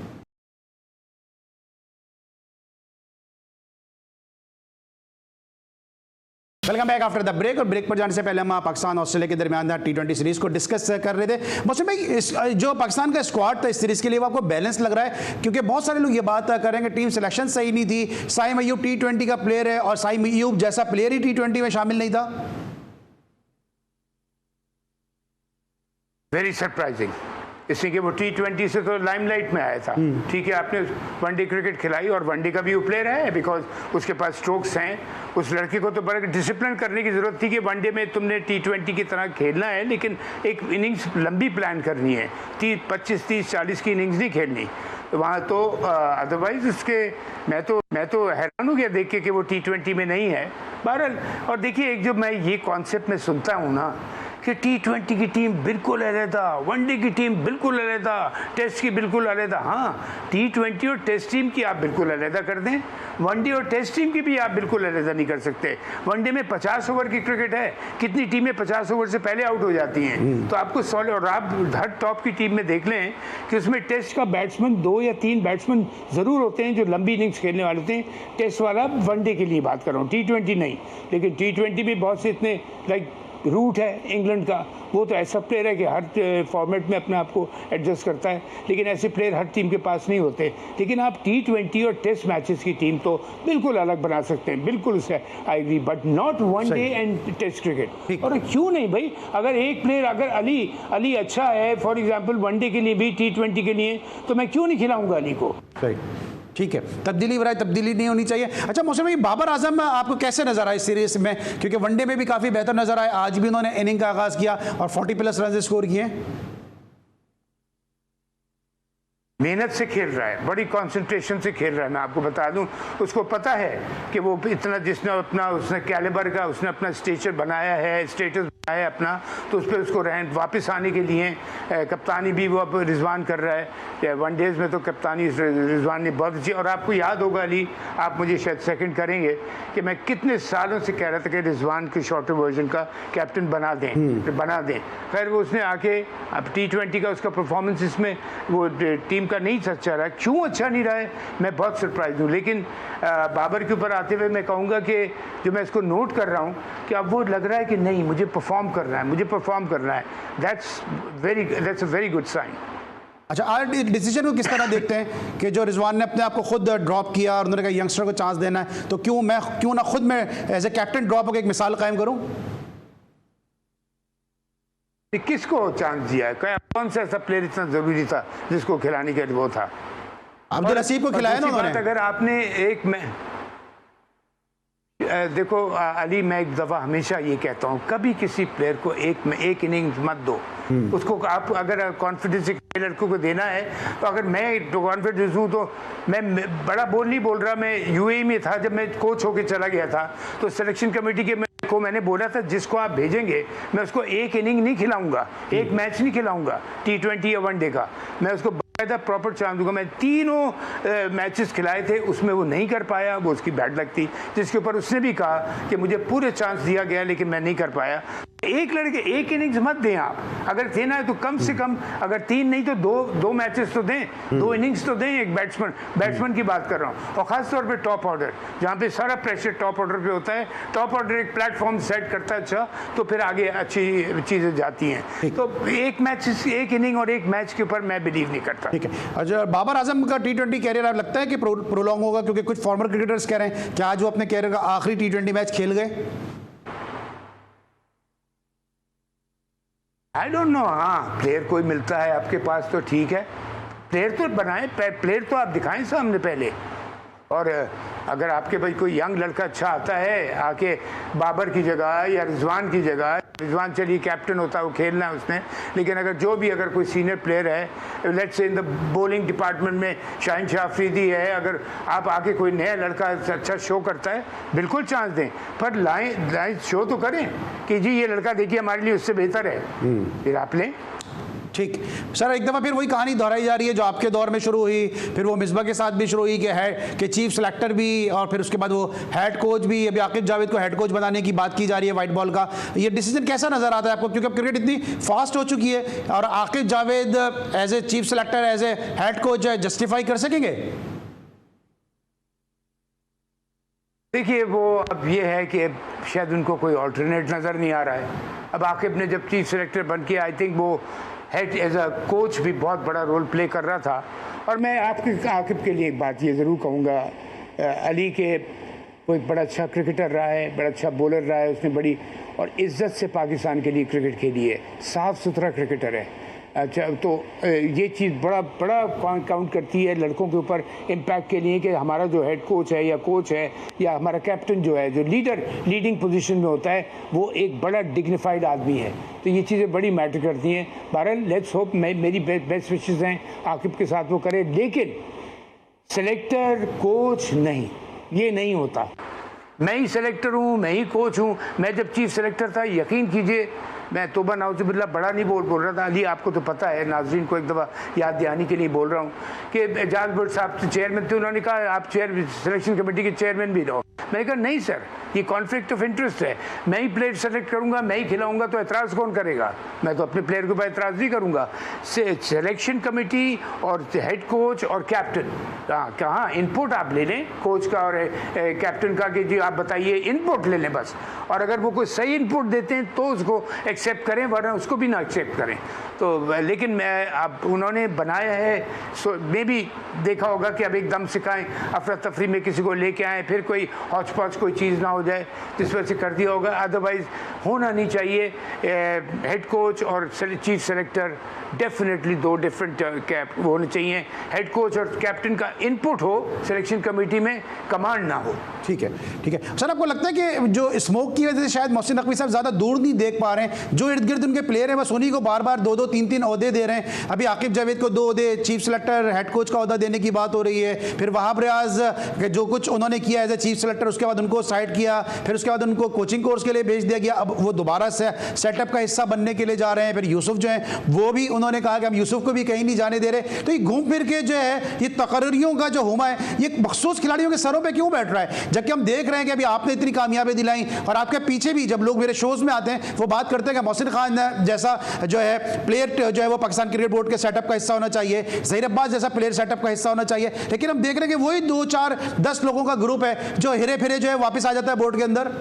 Welcome back after the break. और ब्रेक पर जाने से पहले हम पाकिस्तान ऑस्ट्रेलिया के दरमियान T20 सीरीज को डिस्कस कर रहे थे। मोहसिन भाई, जो पाकिस्तान का स्क्वाड था इस सीरीज के लिए, वो आपको बैलेंस लग रहा है? क्योंकि बहुत सारे लोग ये बात करेंगे टीम सिलेक्शन सही नहीं थी, साइम अयूब T20 का प्लेयर है और साइम अयूब जैसा प्लेयर ही T20 में शामिल नहीं था। वेरी सरप्राइजिंग, इसलिए कि वो T20 से तो लाइमलाइट में आया था। ठीक है, आपने वनडे क्रिकेट खिलाई और वनडे का भी वो प्लेयर है, बिकॉज उसके पास स्ट्रोक्स हैं। उस लड़के को तो बड़ा डिसिप्लिन करने की ज़रूरत थी कि वनडे में तुमने T20 की तरह खेलना है, लेकिन एक इनिंग्स लंबी प्लान करनी है, 25, 30, 40 की इनिंग्स नहीं खेलनी वहाँ तो। अदरवाइज उसके मैं तो हैरान हो गया देख के कि वो T20 में नहीं है। बहरहाल, और देखिए, एक जो मैं ये कॉन्सेप्ट में सुनता हूँ ना कि T20 की टीम बिल्कुल अलग-अलगा, वनडे की टीम बिल्कुल अलग-अलगा, टेस्ट की बिल्कुल अलग-अलगा। हाँ, T20 और टेस्ट टीम की आप बिल्कुल अलग-अलगा कर दें, वनडे और टेस्ट टीम की भी आप बिल्कुल अलग-अलगा नहीं कर सकते। वनडे में 50 ओवर की क्रिकेट है, कितनी टीमें 50 ओवर से पहले आउट हो जाती हैं, तो आपको सॉलिड। और आप हर टॉप की टीम में देख लें कि उसमें टेस्ट का बैट्समैन 2 या 3 बैट्समैन ज़रूर होते हैं जो लंबी इनिंग्स खेलने वाले होते हैं। टेस्ट वाला वनडे के लिए बात कर रहा हूँ, T20 नहीं। लेकिन T20 भी बहुत से इतने लाइक रूट है इंग्लैंड का, वो तो ऐसा प्लेयर है कि हर फॉर्मेट में अपने आप को एडजस्ट करता है, लेकिन ऐसे प्लेयर हर टीम के पास नहीं होते। लेकिन आप T20 और टेस्ट मैचेस की टीम तो बिल्कुल अलग बना सकते हैं, बिल्कुल उससे I agree, but not one day and test cricket. और क्यों नहीं भाई, अगर एक प्लेयर, अगर अली अच्छा है फॉर एग्जाम्पल वनडे के लिए भी, T20 के लिए, तो मैं क्यों नहीं खिलाऊंगा अली को? ठीक है, तब्दीली बराए तब्दीली नहीं होनी चाहिए। अच्छा मोहसिन भाई, बाबर आजम आपको कैसे नजर आए इस सीरीज में? क्योंकि वनडे में भी काफ़ी बेहतर नजर आए, आज भी उन्होंने इनिंग का आगाज़ किया और 40+ रन स्कोर किए। मेहनत से खेल रहा है, बड़ी कंसंट्रेशन से खेल रहा है। मैं आपको बता दूं, उसको पता है कि वो इतना, जिसने अपना उसने कैलिबर का उसने अपना स्टेचर बनाया है, स्टेटस बनाया है अपना, तो उस पर उसको वापस आने के लिए कप्तानी भी वो अब रिजवान कर रहा है। वनडेज में तो कप्तानी रिजवान ने बहुत अच्छी, और आपको याद होगा अली, आप मुझे शायद सेकंड करेंगे कि मैं कितने सालों से कह रहा था कि रिजवान के शॉर्टर वर्जन का कैप्टन बना दें। खैर वो उसने आके अब T20 का उसका परफॉर्मेंस इसमें वो टीम का नहीं अच्छा रहा है। क्यों अच्छा नहीं रहा है मैं बहुत सरप्राइज हूँ। लेकिन बाबर के ऊपर आते हुए मैं कहूँगा कि जो मैं इसको नोट कर रहा हूँ कि अब वो लग रहा है कि नहीं मुझे परफॉर्म करना है, that's a very good sign. अच्छा, आज डिसीजन को किस तरह देखते हैं कि जो रिजवान ने अपने आप को खुद ड्रॉप किया और उन्होंने कहा यंगस्टर को चांस देना है, तो क्यों ना खुद मैं एज ए कैप्टन ड्रॉप होकर एक मिसाल कायम करूं? किसको चांस दिया है? कौन सा ऐसा प्लेयर इतना जरूरी था जिसको खिलाने के वो था? अब्दुल हसीब को खिलाया ना उन्होंने। अगर आपने एक देखो अली, मैं एक दफ़ा हमेशा ये कहता हूँ, कभी किसी प्लेयर को एक इनिंग्स मत दो। उसको आप अगर कॉन्फिडेंस लड़कों को देना है तो अगर मैं कॉन्फिडेंस हूँ तो मैं बड़ा नहीं बोल रहा, मैं यूएई में था जब मैं कोच होके चला गया था, तो सिलेक्शन कमेटी के को मैंने बोला था जिसको आप भेजेंगे मैं उसको एक इनिंग नहीं खिलाऊंगा, एक मैच नहीं खिलाऊंगा T20 या वनडे का, मैं उसको प्रॉपर चांस दूंगा। मैं तीनों मैचेस खिलाए थे, उसमें वो नहीं कर पाया, वो उसकी बैड लक थी, जिसके ऊपर उसने भी कहा कि मुझे पूरे चांस दिया गया लेकिन मैं नहीं कर पाया। एक लड़के एक इनिंग्स मत दें आप, अगर देना है तो कम से कम अगर 3 नहीं तो दो मैचेस तो दें, 2 इनिंग्स तो दें। एक बैट्समैन की बात कर रहा हूँ, और खासतौर पे टॉप ऑर्डर जहाँ पे सारा प्रेशर टॉप ऑर्डर पे होता है। टॉप ऑर्डर एक प्लेटफॉर्म सेट करता है अच्छा, तो फिर आगे अच्छी चीज़ें जाती हैं। तो एक इनिंग और एक मैच के ऊपर मैं बिलीव नहीं करता। ठीक है। अच्छा, बाबर आजम का T20 कैरियर आप लगता है कि प्रोलॉन्ग होगा? क्योंकि कुछ फॉर्मर क्रिकेटर्स कह रहे हैं कि आज वो अपने कैरियर का आखिरी T20 मैच खेल गए। I don't know. हाँ, प्लेयर कोई मिलता है आपके पास तो ठीक है, प्लेयर तो बनाए, प्लेयर तो आप दिखाएं सामने पहले। और अगर आपके भाई कोई यंग लड़का अच्छा आता है आके बाबर की जगह या रिजवान की जगह, रिजवान चलिए कैप्टन होता है, वो खेलना है उसने, लेकिन अगर कोई सीनियर प्लेयर है, let's say in the bowling department में शाहीन शाह अफरीदी है, अगर आप आके कोई नया लड़का अच्छा शो करता है बिल्कुल चांस दें, पर लाइन शो तो करें कि जी ये लड़का देखिए हमारे लिए उससे बेहतर है, फिर आप लें। ठीक सर, एक दफ़ा फिर वही कहानी दोहराई जा रही है जो आपके दौर में शुरू हुई, फिर वो मिसबा के साथ भी शुरू हुई कि चीफ सेलेक्टर भी और फिर उसके बाद वो हेड कोच भी। अभी आकिब जावेद को हेड कोच बनाने की बात की जा रही है वाइट बॉल का। ये डिसीजन कैसा नज़र आता है आपको? क्योंकि अब क्रिकेट इतनी फास्ट हो चुकी है, और Aqib Javed as a chief selector, as a head coach justify कर सकेंगे? देखिए, वो अब ये है कि शायद उनको कोई ऑल्टरनेट नज़र नहीं आ रहा है। अब आकिब ने जब चीफ सेलेक्टर बन के, आई थिंक वो हेड एज अ कोच भी बहुत बड़ा रोल प्ले कर रहा था। और मैं आकिब के लिए एक बात ये ज़रूर कहूँगा अली के, वो एक बड़ा अच्छा क्रिकेटर रहा है, बड़ा अच्छा बॉलर रहा है, उसने बड़ी और इज़्ज़त से पाकिस्तान के लिए क्रिकेट खेली है, साफ़ सुथरा क्रिकेटर है। अच्छा, तो ये चीज़ बड़ा काउंट करती है लड़कों के ऊपर इम्पैक्ट के लिए कि हमारा जो हेड कोच है या कोच है या हमारा कैप्टन जो है, जो लीडिंग पोजीशन में होता है, वो एक बड़ा डिग्निफाइड आदमी है। तो ये चीज़ें बड़ी मैटर करती हैं। बहरहाल लेट्स होप, मेरी बेस्ट विशेस हैं आकिब के साथ वो करे, लेकिन सेलेक्टर कोच नहीं, ये नहीं होता। मैं ही सेलेक्टर हूँ, मैं ही कोच हूँ। मैं जब चीफ सेलेक्टर था, यकीन कीजिए, मैं तोबा नाउजुबिल्लाह बड़ा नहीं बोल रहा था अली, आपको तो पता है, नाजरीन को एक दफ़ा याद दिलाने के लिए बोल रहा हूँ कि एजाज भट्ट साहब चेयरमैन थे, उन्होंने कहा आप सिलेक्शन कमेटी के चेयरमैन भी रहो। मैंने कहा नहीं सर, ये कॉन्फ्लिक्ट ऑफ इंटरेस्ट है, मैं ही प्लेयर सेलेक्ट करूँगा, मैं ही खिलाऊंगा, तो एतराज़ कौन करेगा? मैं तो अपने प्लेयर के ऊपर एतराज़ नहीं करूँगा। सिलेक्शन कमेटी और हेड कोच और कैप्टन, कहाँ इनपुट आप ले लें कोच का और कैप्टन का कि जी आप बताइए, इनपुट ले लें बस। और अगर वो कोई सही इनपुट देते हैं तो उसको एक्सेप्ट करें, वरना उसको भी ना एक्सेप्ट करें। तो लेकिन मैं अब उन्होंने बनाया है, मे भी देखा होगा कि अब एकदम सिखाएं, अफरा तफरी में किसी को लेके आए, फिर कोई हौच पौच कोई चीज़ ना हो जाए, जिस वजह से कर दिया होगा। अदरवाइज़ होना नहीं चाहिए। हेड कोच और chief selector definitely 2 different cap वो होने चाहिए, हेड कोच और कैप्टन का इनपुट हो सिलेक्शन कमेटी में, कमांड ना हो। ठीक है सर, आपको लगता है कि जो स्मोक की वजह से शायद मोहसिन नकवी साहब ज़्यादा दूर नहीं देख पा रहे हैं, जो इर्द गिर्द उनके प्लेयर हैं बस उन्हीं को बार बार 2-2 3-3 ओहदे दे रहे हैं। अभी आकिब जावेद को 2 ओहदे, चीफ सेलेक्टर हेड कोच का ओहदा देने की बात हो रही है, फिर वहाब रियाज जो कुछ उन्होंने किया एज ए चीफ सेलेक्टर, उसके बाद उनको साइड किया, फिर उसके बाद उनको कोचिंग कोर्स के लिए भेज दिया गया, अब वो दोबारा से सेटअप का हिस्सा बनने के लिए जा रहे हैं। फिर यूसुफ जो है वो भी उन्होंने कहा कि हम यूसुफ को भी कहीं नहीं जाने दे रहे। तो ये घूम फिर के जो है ये तकर्रियों का जो हुमा है ये मखसूस खिलाड़ियों के सरों पे क्यों बैठ रहा है, जबकि हम देख रहे हैं कि अभी आपने इतनी कामयाबी दिलाई और आपके पीछे भी जब लोग मेरे शोज में आते हैं वो बात करते हैं कि मोहसिन खान जैसा जो है प्लेयर जो है वो पाकिस्तान क्रिकेट बोर्ड के सेटअप का हिस्सा होना चाहिए, ज़हीर अब्बास जैसा प्लेयर सेटअप का हिस्सा होना चाहिए, लेकिन हम देख रहे हैं कि वही 2, 4, 10 लोगों का ग्रुप है जो हिरे फिरे जो है वापस आ जाता है बोर्ड के अंदर।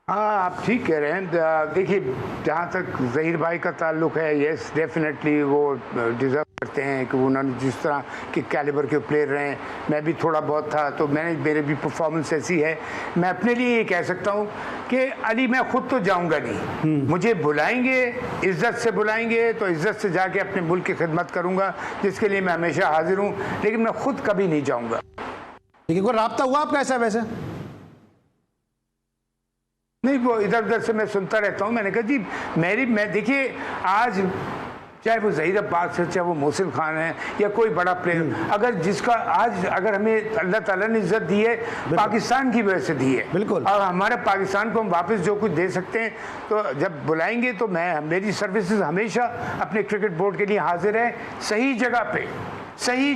हाँ, आप ठीक कह रहे हैं। देखिए, जहाँ तक ज़हीर भाई का ताल्लुक है, यस डेफिनेटली वो डिज़र्व करते हैं कि उन्होंने जिस तरह के कैलिबर के प्लेयर रहे, मैं भी थोड़ा बहुत था तो मेरे भी परफॉर्मेंस ऐसी है। मैं अपने लिए ये कह सकता हूँ कि अली मैं खुद तो जाऊँगा नहीं, मुझे बुलाएंगे, इज़्ज़त से बुलाएंगे तो इज़्ज़त से जाके अपने मुल्क की खिदमत करूँगा, जिसके लिए मैं हमेशा हाजिर हूँ, लेकिन मैं खुद कभी नहीं जाऊँगा। देखिए, कोई राब्ता हुआ आपका ऐसा वैसे? नहीं, वो इधर उधर से मैं सुनता रहता हूँ। मैंने कहा जी मैं देखिए, आज चाहे वो ज़हीर अब्बास है, चाहे वो मोहसिन खान है या कोई बड़ा प्लेयर, अगर जिसका आज अगर हमें अल्लाह ताला ने इज्जत दी है पाकिस्तान की वजह से दी है, बिल्कुल, और हमारे पाकिस्तान को हम वापस जो कुछ दे सकते हैं, तो जब बुलाएंगे तो मेरी सर्विसेज हमेशा अपने क्रिकेट बोर्ड के लिए हाजिर है, सही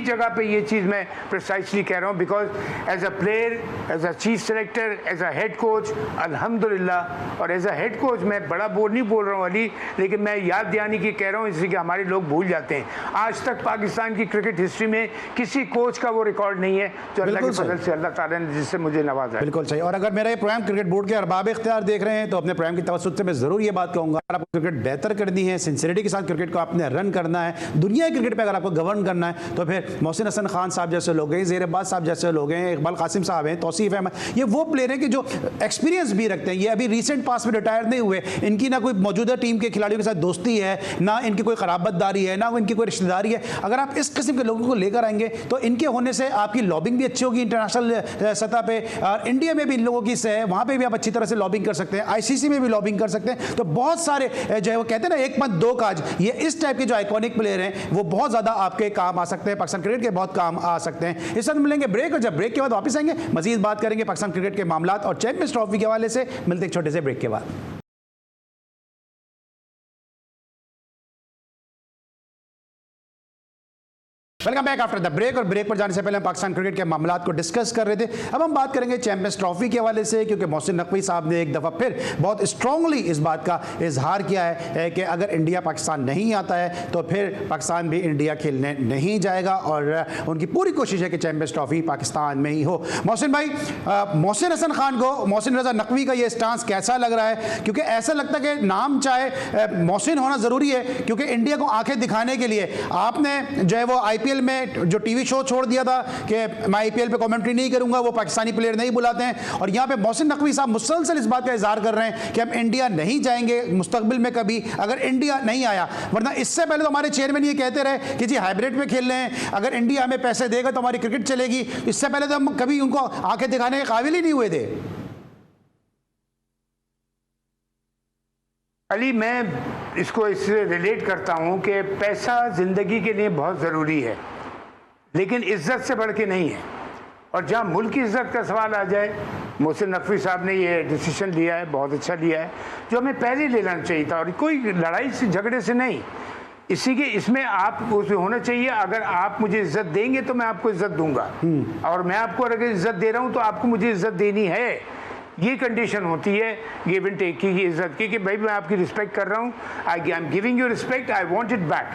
जगह पे ये चीज़ मैं प्रिसाइसली कह रहा हूँ, because as a player, as a chief selector, as a head coach, अल्हम्दुलिल्लाह, और एज अ हेड कोच मैं बड़ा नहीं बोल रहा हूँ अली, लेकिन मैं याद दिलाने की कह रहा हूँ, इसलिए कि हमारे लोग भूल जाते हैं। आज तक पाकिस्तान की क्रिकेट हिस्ट्री में किसी कोच का वो रिकॉर्ड नहीं है जो अल्लाह के फजल से अल्लाह ताला ने जिससे मुझे नवाजा। बिल्कुल सही। और अगर मेरा ये प्रोग्राम क्रिकेट बोर्ड के अरबाब इख्तियार देख रहे हैं तो अपने प्रोग्राम की तवज्जो से मैं ज़रूर ये बात कहूँगा, अगर आपको क्रिकेट बेहतर करनी है, सिंसियरिटी के साथ क्रिकेट को आपने रन करना है, दुनिया की क्रिकेट पर अगर आपको गवर्न करना है, तो फिर मोहसिन हसन खान साहब जैसे लोग हैं, ज़हीर अब्बास साहब जैसे लोग हैं, इकबाल कासिम साहब हैं, तौसीफ अहमद, ये वो प्लेयर हैं कि जो एक्सपीरियंस भी रखते हैं। ये अभी रिसेंट पास में रिटायर नहीं हुए, इनकी ना कोई मौजूदा टीम के खिलाड़ियों के साथ दोस्ती है, ना इनकी कोई खराबतदारी है, ना इनकी कोई रिश्तेदारी है। अगर आप इस किस्म के लोगों को लेकर आएंगे तो इनके होने से आपकी लॉबिंग भी अच्छी होगी इंटरनेशनल सतह पे, और इंडिया में भी इन लोगों की से है, वहाँ पर भी आप अच्छी तरह से लॉबिंग कर सकते हैं, ICC में भी लॉबिंग कर सकते हैं। तो बहुत सारे जो है वो कहते हैं ना, एक पंथ दो काज, ये इस टाइप के जो आइकॉनिक प्लेयर हैं वो बहुत ज़्यादा आपके काम आ सकते हैं, पाकिस्तान क्रिकेट के बहुत काम आ सकते हैं। इस वक्त मिलेंगे ब्रेक, और जब ब्रेक के बाद वापस आएंगे मजीद बात करेंगे पाकिस्तान क्रिकेट के मामलात और चैंपियंस ट्रॉफी के हवाले से। मिलते एक छोटे से ब्रेक के बाद। Welcome back after the break. और ब्रेक पर जाने से पहले हम पाकिस्तान क्रिकेट के मामलात को डिस्कस कर रहे थे। अब हम बात करेंगे चैंपियंस ट्रॉफी के हवाले से, क्योंकि मोहसिन नकवी साहब ने एक दफ़ा फिर बहुत स्ट्रांगली इस बात का इजहार किया है कि अगर इंडिया पाकिस्तान नहीं आता है तो फिर पाकिस्तान भी इंडिया खेलने नहीं जाएगा, और उनकी पूरी कोशिश है कि चैंपियंस ट्रॉफी पाकिस्तान में ही हो। मोहसिन भाई, मोहसिन हसन खान को, मोहसिन रजा नकवी का ये स्टांस कैसा लग रहा है? क्योंकि ऐसा लगता है कि नाम चाहे मोहसिन होना ज़रूरी है, क्योंकि इंडिया को आंखें दिखाने के लिए आपने जो है वो IPL में जो टीवी शो छोड़ दिया था कि मैं IPL पे कमेंट्री नहीं करूंगा, वो पाकिस्तानी प्लेयर नहीं बुलाते हैं, और यहाँ पे मोहसिन नकवी साहब मुसलसल इस बात का इजहार कर रहे हैं कि हम इंडिया नहीं जाएंगे मुस्तकबिल में कभी, अगर इंडिया नहीं आया। वरना इससे पहले तो हमारे चेयरमैन ये कहते रहे कि जी हाइब्रिड में खेल रहे हैं, अगर इंडिया हमें पैसे देगा तो हमारी क्रिकेट चलेगी। इससे पहले तो हम कभी उनको आंखें दिखाने के काबिल ही नहीं हुए थे। अली, मैं इसको इससे रिलेट करता हूँ कि पैसा ज़िंदगी के लिए बहुत ज़रूरी है, लेकिन इज़्ज़त से बढ़ के नहीं है। और जहाँ मुल्क की इज़्ज़त का सवाल आ जाए, मोहसिन नकवी साहब ने ये डिसीजन लिया है, बहुत अच्छा लिया है, जो हमें पहले लेना चाहिए था, और कोई लड़ाई से झगड़े से नहीं। इसी के इसमें आप उसमें होना चाहिए, अगर आप मुझे इज़्ज़त देंगे तो मैं आपको इज़्ज़त दूंगा, और मैं आपको अगर इज़्ज़त दे रहा हूँ तो आपको मुझे इज़्ज़त देनी है। ये कंडीशन होती है गिव एंड टेक की, इज़्ज़त की, कि भाई मैं आपकी रिस्पेक्ट कर रहा हूँ, I am giving you respect, I want it back,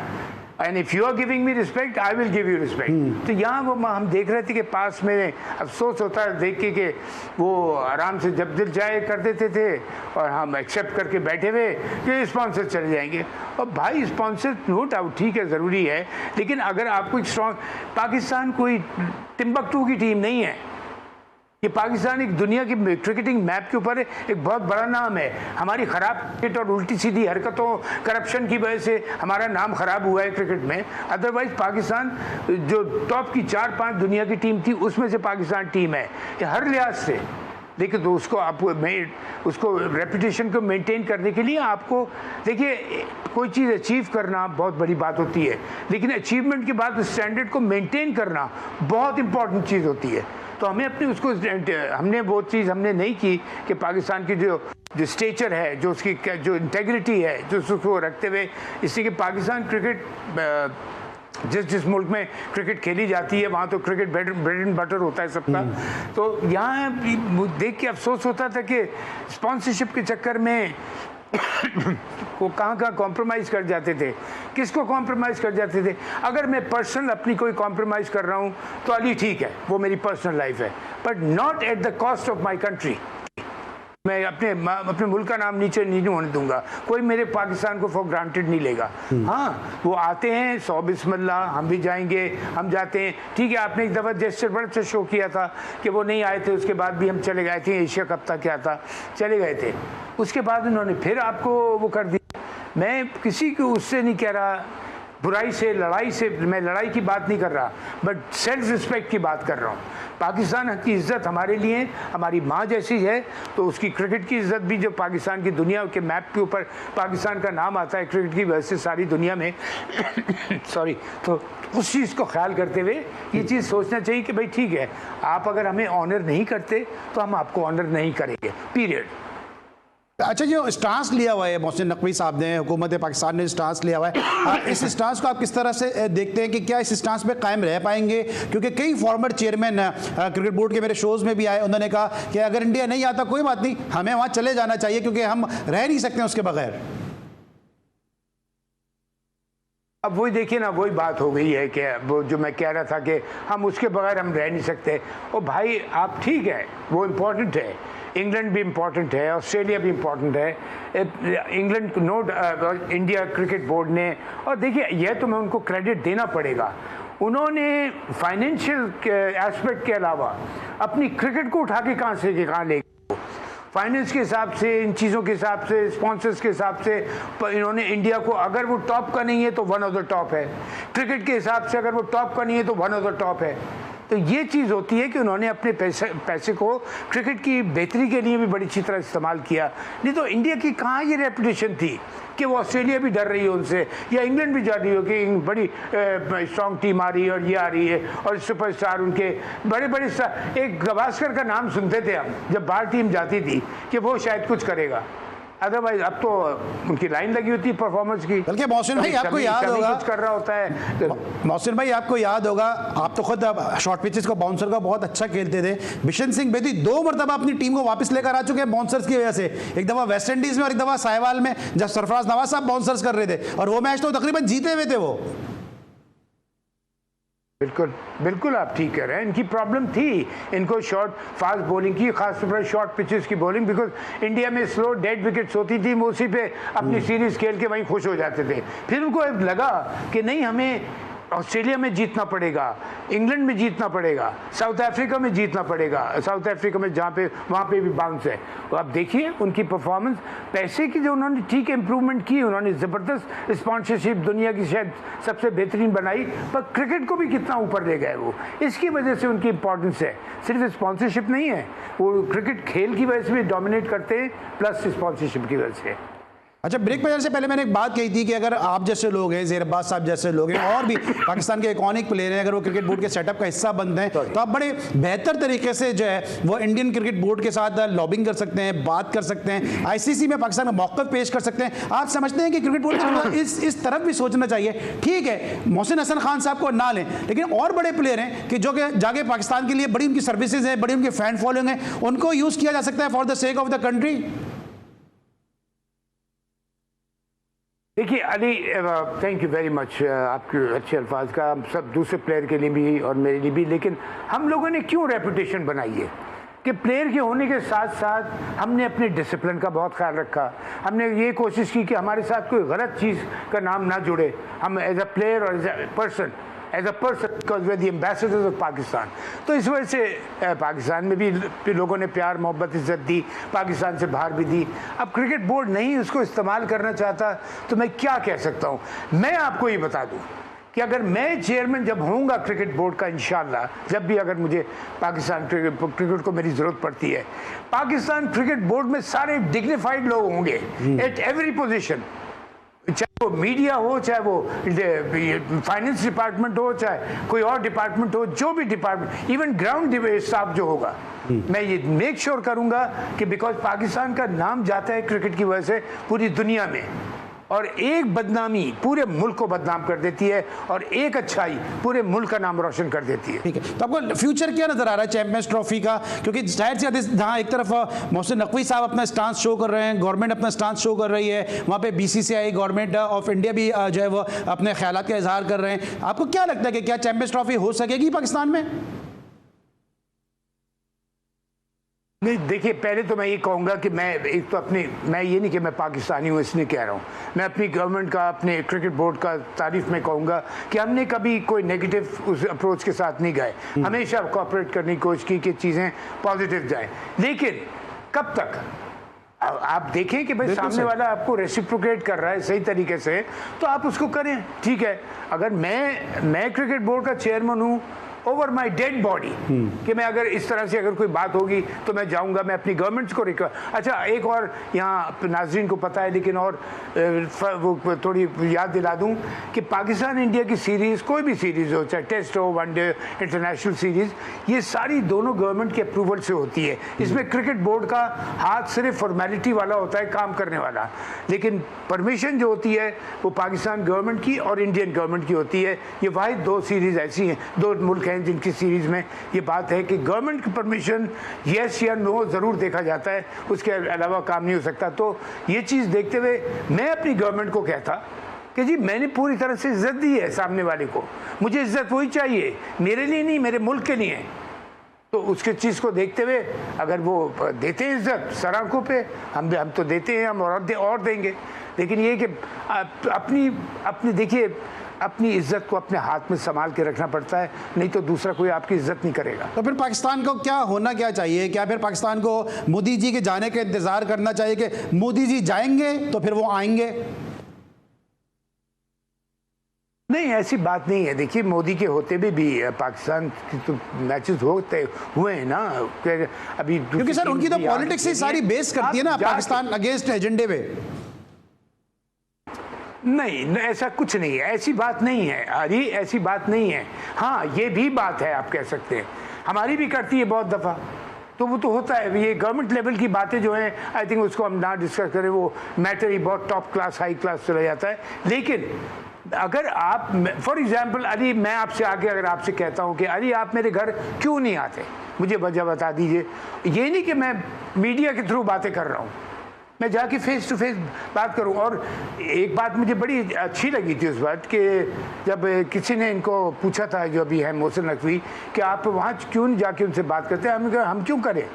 and if you are giving me respect I will give you respect. तो यहाँ वो हम देख रहे थे कि पास में अफसोस होता है देख के कि वो आराम से जब दिल जाए कर देते थे, और हम एक्सेप्ट करके बैठे हुए कि स्पॉन्सर चले जाएंगे। और भाई स्पॉन्सर नो डाउट ठीक है, ज़रूरी है, लेकिन अगर आपको एक स्ट्रॉन्ग, पाकिस्तान कोई टिम्बकटू की टीम नहीं है, कि पाकिस्तान एक दुनिया की क्रिकेटिंग मैप के ऊपर एक बहुत बड़ा नाम है। हमारी ख़राब क्रिकेट और उल्टी सीधी हरकतों, करप्शन की वजह से हमारा नाम ख़राब हुआ है क्रिकेट में। अदरवाइज़ पाकिस्तान जो टॉप की 4-5 दुनिया की टीम थी उसमें से पाकिस्तान टीम है हर लिहाज से। देखिए तो उसको आपको उसको रेपुटेशन को मेंटेन करने के लिए आपको देखिए कोई चीज़ अचीव करना बहुत बड़ी बात होती है, लेकिन अचीवमेंट के बाद स्टैंडर्ड को मेंटेन करना बहुत इंपॉर्टेंट चीज़ होती है। तो हमें अपने उसको हमने वो चीज़ हमने नहीं की कि पाकिस्तान की जो स्टेचर है, जो उसकी जो इंटेग्रिटी है, जो उसको रखते हुए, इससे कि पाकिस्तान क्रिकेट जिस मुल्क में क्रिकेट खेली जाती है वहाँ तो क्रिकेट ब्रेड एंड बटर होता है सबका। तो यहाँ देख के अफसोस होता था कि स्पॉन्सरशिप के चक्कर में वो कहाँ कॉम्प्रोमाइज़ कर जाते थे, किसको कॉम्प्रोमाइज़ कर जाते थे। अगर मैं पर्सनल अपनी कोई कॉम्प्रोमाइज़ कर रहा हूँ तो अली ठीक है, वो मेरी पर्सनल लाइफ है, but not at the cost of my country. मैं अपने मुल्क का नाम नीचे नहीं होने दूंगा, कोई मेरे पाकिस्तान को फॉर ग्रांटेड नहीं लेगा। हाँ वो आते हैं 100 बिस्मिल्लाह, हम भी जाएंगे, हम जाते हैं, ठीक है। आपने एक दफ़ा जेस्चर बड़ा अच्छा शो किया था कि वो नहीं आए थे, उसके बाद भी हम चले गए थे, एशिया कप था क्या था, चले गए थे। उसके बाद उन्होंने फिर आपको वो कर दिया। मैं किसी को उससे नहीं कह रहा, बुराई से, लड़ाई से, मैं लड़ाई की बात नहीं कर रहा, बट सेल्फ रिस्पेक्ट की बात कर रहा हूँ। पाकिस्तान की इज़्ज़त हमारे लिए हमारी माँ जैसी है, तो उसकी क्रिकेट की इज़्ज़त भी जो पाकिस्तान की दुनिया के मैप के ऊपर पाकिस्तान का नाम आता है क्रिकेट की वजह से सारी दुनिया में सॉरी, तो उस चीज़ को ख्याल करते हुए ये चीज़ सोचना चाहिए कि भाई ठीक है, आप अगर हमें ऑनर नहीं करते तो हम आपको ऑनर नहीं करेंगे, पीरियड। अच्छा, जो स्टांस लिया हुआ है मोहसिन नकवी साहब ने, हुकूमत पाकिस्तान ने स्टांस लिया हुआ है, इस स्टांस को आप किस तरह से देखते हैं कि क्या इस स्टांस पे कायम रह पाएंगे? क्योंकि कई फॉर्मर चेयरमैन क्रिकेट बोर्ड के मेरे शोज़ में भी आए, उन्होंने कहा कि अगर इंडिया नहीं आता कोई बात नहीं, हमें वहाँ चले जाना चाहिए क्योंकि हम रह नहीं सकते उसके बगैर। अब वही देखिए ना, वही बात हो गई है कि वो जो मैं कह रहा था कि हम उसके बगैर हम रह नहीं सकते। और भाई आप ठीक है, वो इम्पोर्टेंट है, इंग्लैंड भी इम्पोर्टेंट है, ऑस्ट्रेलिया भी इम्पोर्टेंट है, England note India cricket board ने। और देखिए यह तो मैं उनको क्रेडिट देना पड़ेगा, उन्होंने फाइनेंशियल एस्पेक्ट के अलावा अपनी क्रिकेट को उठा के कहाँ ले, फाइनेंस के हिसाब से, इन चीज़ों के हिसाब से, स्पॉन्सर्स के हिसाब से इन्होंने इंडिया को, अगर वो टॉप का नहीं है तो वन ऑफ द टॉप है, क्रिकेट के हिसाब से अगर वो टॉप का नहीं है तो वन ऑफ द टॉप है। तो ये चीज़ होती है कि उन्होंने अपने पैसे को क्रिकेट की बेहतरी के लिए भी बड़ी अच्छी तरह इस्तेमाल किया। नहीं तो इंडिया की कहाँ ये रेपुटेशन थी कि वो ऑस्ट्रेलिया भी डर रही है उनसे, या इंग्लैंड भी जा रही हो कि बड़ी स्ट्रॉन्ग टीम आ रही है और ये आ रही है, और सुपरस्टार उनके बड़े बड़े स्टार। एक गवास्कर का नाम सुनते थे हम जब बाहर टीम जाती थी कि वो शायद कुछ करेगा, अदरवाइज अब तो उनकी लाइन लगी होती है परफॉर्मेंस की। बल्कि मोहसिन भाई आपको याद होगा, कुछ कर रहा होता है। मोहसिन भाई आपको याद होगा, आप तो खुद शॉर्ट पिचेस को बाउंसर का बहुत अच्छा खेलते थे। बिशन सिंह बेदी 2 मरतबा अपनी टीम को वापस लेकर आ चुके हैं बाउंसर्स की वजह से, एक दफ़ा वेस्ट इंडीज़ में और एक दफ़ा साहिवाल में जब सरफराज नवाज साहब बाउंसर्स कर रहे थे, और वो मैच तो तकरीबन जीते हुए थे वो। बिल्कुल बिल्कुल आप ठीक कह रहे हैं, इनकी प्रॉब्लम थी, इनको शॉर्ट फास्ट बॉलिंग की, खासतौर पर शॉर्ट पिचेस की बॉलिंग, बिकॉज इंडिया में स्लो डेड विकेट्स होती थी, वो उसी पे अपनी सीरीज खेल के वहीं खुश हो जाते थे। फिर उनको लगा कि नहीं, हमें ऑस्ट्रेलिया में जीतना पड़ेगा, इंग्लैंड में जीतना पड़ेगा, साउथ अफ्रीका में जीतना पड़ेगा, साउथ अफ्रीका में जहाँ पे वहाँ पे भी बाउंस है। तो आप देखिए उनकी परफॉर्मेंस, पैसे की जो उन्होंने ठीक इम्प्रूवमेंट की, उन्होंने ज़बरदस्त स्पॉन्सरशिप दुनिया की शायद सबसे बेहतरीन बनाई, पर क्रिकेट को भी कितना ऊपर ले गए वो, इसकी वजह से उनकी इंपॉर्टेंस है। सिर्फ स्पॉन्सरशिप नहीं है, वो क्रिकेट खेल की वजह से भी डोमिनेट करते हैं, प्लस स्पॉन्सरशिप की वजह से। अच्छा, ब्रेक पर जाने से पहले मैंने एक बात कही थी कि अगर आप जैसे लोग हैं, ज़ेर अब्बास साहब जैसे लोग हैं, और भी पाकिस्तान के इकॉनिक प्लेयर हैं, अगर वो क्रिकेट बोर्ड के सेटअप का हिस्सा बनते हैं तो आप बड़े बेहतर तरीके से जो है वो इंडियन क्रिकेट बोर्ड के साथ लॉबिंग कर सकते हैं, बात कर सकते हैं, आईसीसी में पाकिस्तान में मौक़िफ़ पेश कर सकते हैं। आप समझते हैं कि क्रिकेट बोर्ड को इस तरफ भी सोचना चाहिए? ठीक है, मोहसिन हसन खान साहब को ना लें, लेकिन और बड़े प्लेयर हैं कि जो कि जाके पाकिस्तान के लिए बड़ी उनकी सर्विसेज हैं, बड़ी उनकी फैन फॉलोइंग है, उनको यूज़ किया जा सकता है for the sake of the country. देखिए Ali, thank you very much आपके अच्छे अल्फाज का, सब दूसरे प्लेयर के लिए भी और मेरे लिए भी। लेकिन हम लोगों ने क्यों रेपुटेशन बनाई है कि प्लेयर के होने के साथ साथ हमने अपने डिसिप्लिन का बहुत ख्याल रखा, हमने ये कोशिश की कि हमारे साथ कोई गलत चीज़ का नाम ना जुड़े, हम एज अ प्लेयर और as a person as a person because we the ambassadors of Pakistan. तो इस वजह से पाकिस्तान में भी लोगों ने प्यार मोहब्बत इज्जत दी, पाकिस्तान से बाहर भी दी। अब क्रिकेट बोर्ड नहीं उसको इस्तेमाल करना चाहता तो मैं क्या कह सकता हूँ। मैं आपको ये बता दूँ कि अगर मैं चेयरमैन जब होऊंगा क्रिकेट बोर्ड का इंशाल्लाह, जब भी अगर मुझे पाकिस्तान क्रिकेट को मेरी ज़रूरत पड़ती है, पाकिस्तान क्रिकेट बोर्ड में सारे डिग्निफाइड लोग होंगे एट एवरी पोजीशन, चाहे वो मीडिया हो, चाहे वो फाइनेंस डिपार्टमेंट हो, चाहे कोई और डिपार्टमेंट हो, जो भी डिपार्टमेंट, इवन ग्राउंड स्टाफ जो होगा, मैं ये मेक श्योर करूंगा कि बिकॉज पाकिस्तान का नाम जाता है क्रिकेट की वजह से पूरी दुनिया में, और एक बदनामी पूरे मुल्क को बदनाम कर देती है और एक अच्छाई पूरे मुल्क का नाम रोशन कर देती है। ठीक है, तो आपको फ्यूचर क्या नजर आ रहा है चैंपियंस ट्रॉफी का? क्योंकि जाहिर सी बात है जहाँ एक तरफ मोहसिन नकवी साहब अपना स्टांस शो कर रहे हैं, गवर्नमेंट अपना स्टांस शो कर रही है, वहाँ पे बीसीसीआई गवर्नमेंट ऑफ इंडिया भी जो है वो अपने ख्यालात का इजहार कर रहे हैं। आपको क्या लगता है कि क्या चैंपियंस ट्रॉफी हो सकेगी पाकिस्तान में? नहीं, देखिए, पहले तो मैं ये कहूँगा कि मैं एक तो अपनी, मैं ये नहीं कि मैं पाकिस्तानी हूँ इसलिए कह रहा हूँ, मैं अपनी गवर्नमेंट का, अपने क्रिकेट बोर्ड का तारीफ में कहूँगा कि हमने कभी कोई नेगेटिव उस अप्रोच के साथ नहीं गए, हमेशा कोऑपरेट करने की कोशिश की कि चीज़ें पॉजिटिव जाएँ। लेकिन कब तक आप देखें कि भाई सामने वाला आपको रेसिप्रोकेट कर रहा है सही तरीके से, तो आप उसको करें। ठीक है, अगर मैं क्रिकेट बोर्ड का चेयरमैन हूँ ओवर माई डेड बॉडी कि मैं अगर इस तरह से अगर कोई बात होगी तो मैं जाऊंगा, मैं अपनी गवर्नमेंट को अच्छा, एक और यहाँ नाजरीन को पता है लेकिन और वो थोड़ी याद दिला दूं कि पाकिस्तान इंडिया की सीरीज़, कोई भी सीरीज़ हो, चाहे टेस्ट हो, वनडे, इंटरनेशनल सीरीज़, ये सारी दोनों गवर्नमेंट के अप्रूवल से होती है। इसमें क्रिकेट बोर्ड का हाथ सिर्फ फॉर्मेलिटी वाला होता है, काम करने वाला, लेकिन परमिशन जो होती है वो पाकिस्तान गवर्नमेंट की और इंडियन गवर्नमेंट की होती है। ये वाहिद दो सीरीज़ ऐसी हैं, दो मुल्क हैं जिनकी सीरीज में ये बात है कि गवर्नमेंट की परमिशन यस या नो जरूर देखा जाता है, उसके अलावा काम नहीं हो सकता। तो ये चीज़ देखते हुए मैं अपनी गवर्नमेंट को कहता कि जी मैंने पूरी तरह से इज्जत दी है सामने वाले को, मुझे इज्जत वही चाहिए, मेरे लिए नहीं, मेरे मुल्क के लिए। तो उसके चीज़ को देखते हुए अगर वो देते हैं इज्जत सर आंखों पे, हम तो देते हैं, हम और देंगे। लेकिन ये कि अपनी देखिए, अपनी इज्जत को अपने हाथ में संभाल के रखना पड़ता है, नहीं तो दूसरा कोई आपकी इज्जत नहीं करेगा। तो फिर पाकिस्तान को क्या होना क्या चाहिए? क्या फिर पाकिस्तान को मोदी जी के जाने का इंतजार करना चाहिए कि मोदी जी जाएंगे तो फिर वो आएंगे? नहीं, ऐसी बात नहीं है। देखिए, मोदी के होते भी पाकिस्तान की तो मैचेस हुए हैं ना अभी, क्योंकि सर उनकी तो पॉलिटिक्स ही सारी बेस करती है ना पाकिस्तान अगेंस्ट एजेंडे पे। नहीं, ऐसा कुछ नहीं है, ऐसी बात नहीं है अरे, ऐसी बात नहीं है। हाँ, ये भी बात है, आप कह सकते हैं, हमारी भी करती है बहुत दफ़ा, तो वो तो होता है। ये गवर्नमेंट लेवल की बातें जो हैं, आई थिंक उसको हम ना डिस्कस करें, वो मैटर ही बहुत टॉप क्लास, हाई क्लास चला जाता है। लेकिन अगर आप, फॉर एग्जांपल, अली, मैं आपसे आके अगर आपसे कहता हूँ कि अली आप मेरे घर क्यों नहीं आते, मुझे वजह बता दीजिए। ये नहीं कि मैं मीडिया के थ्रू बातें कर रहा हूँ, मैं जाके फेस टू फेस बात करूं। और एक बात मुझे बड़ी अच्छी लगी थी उस बात कि जब किसी ने इनको पूछा था, जो अभी है मोहसिन नकवी, कि आप वहाँ क्यों नहीं जाके उनसे बात करते हैं? हमने कहा हम क्यों करें,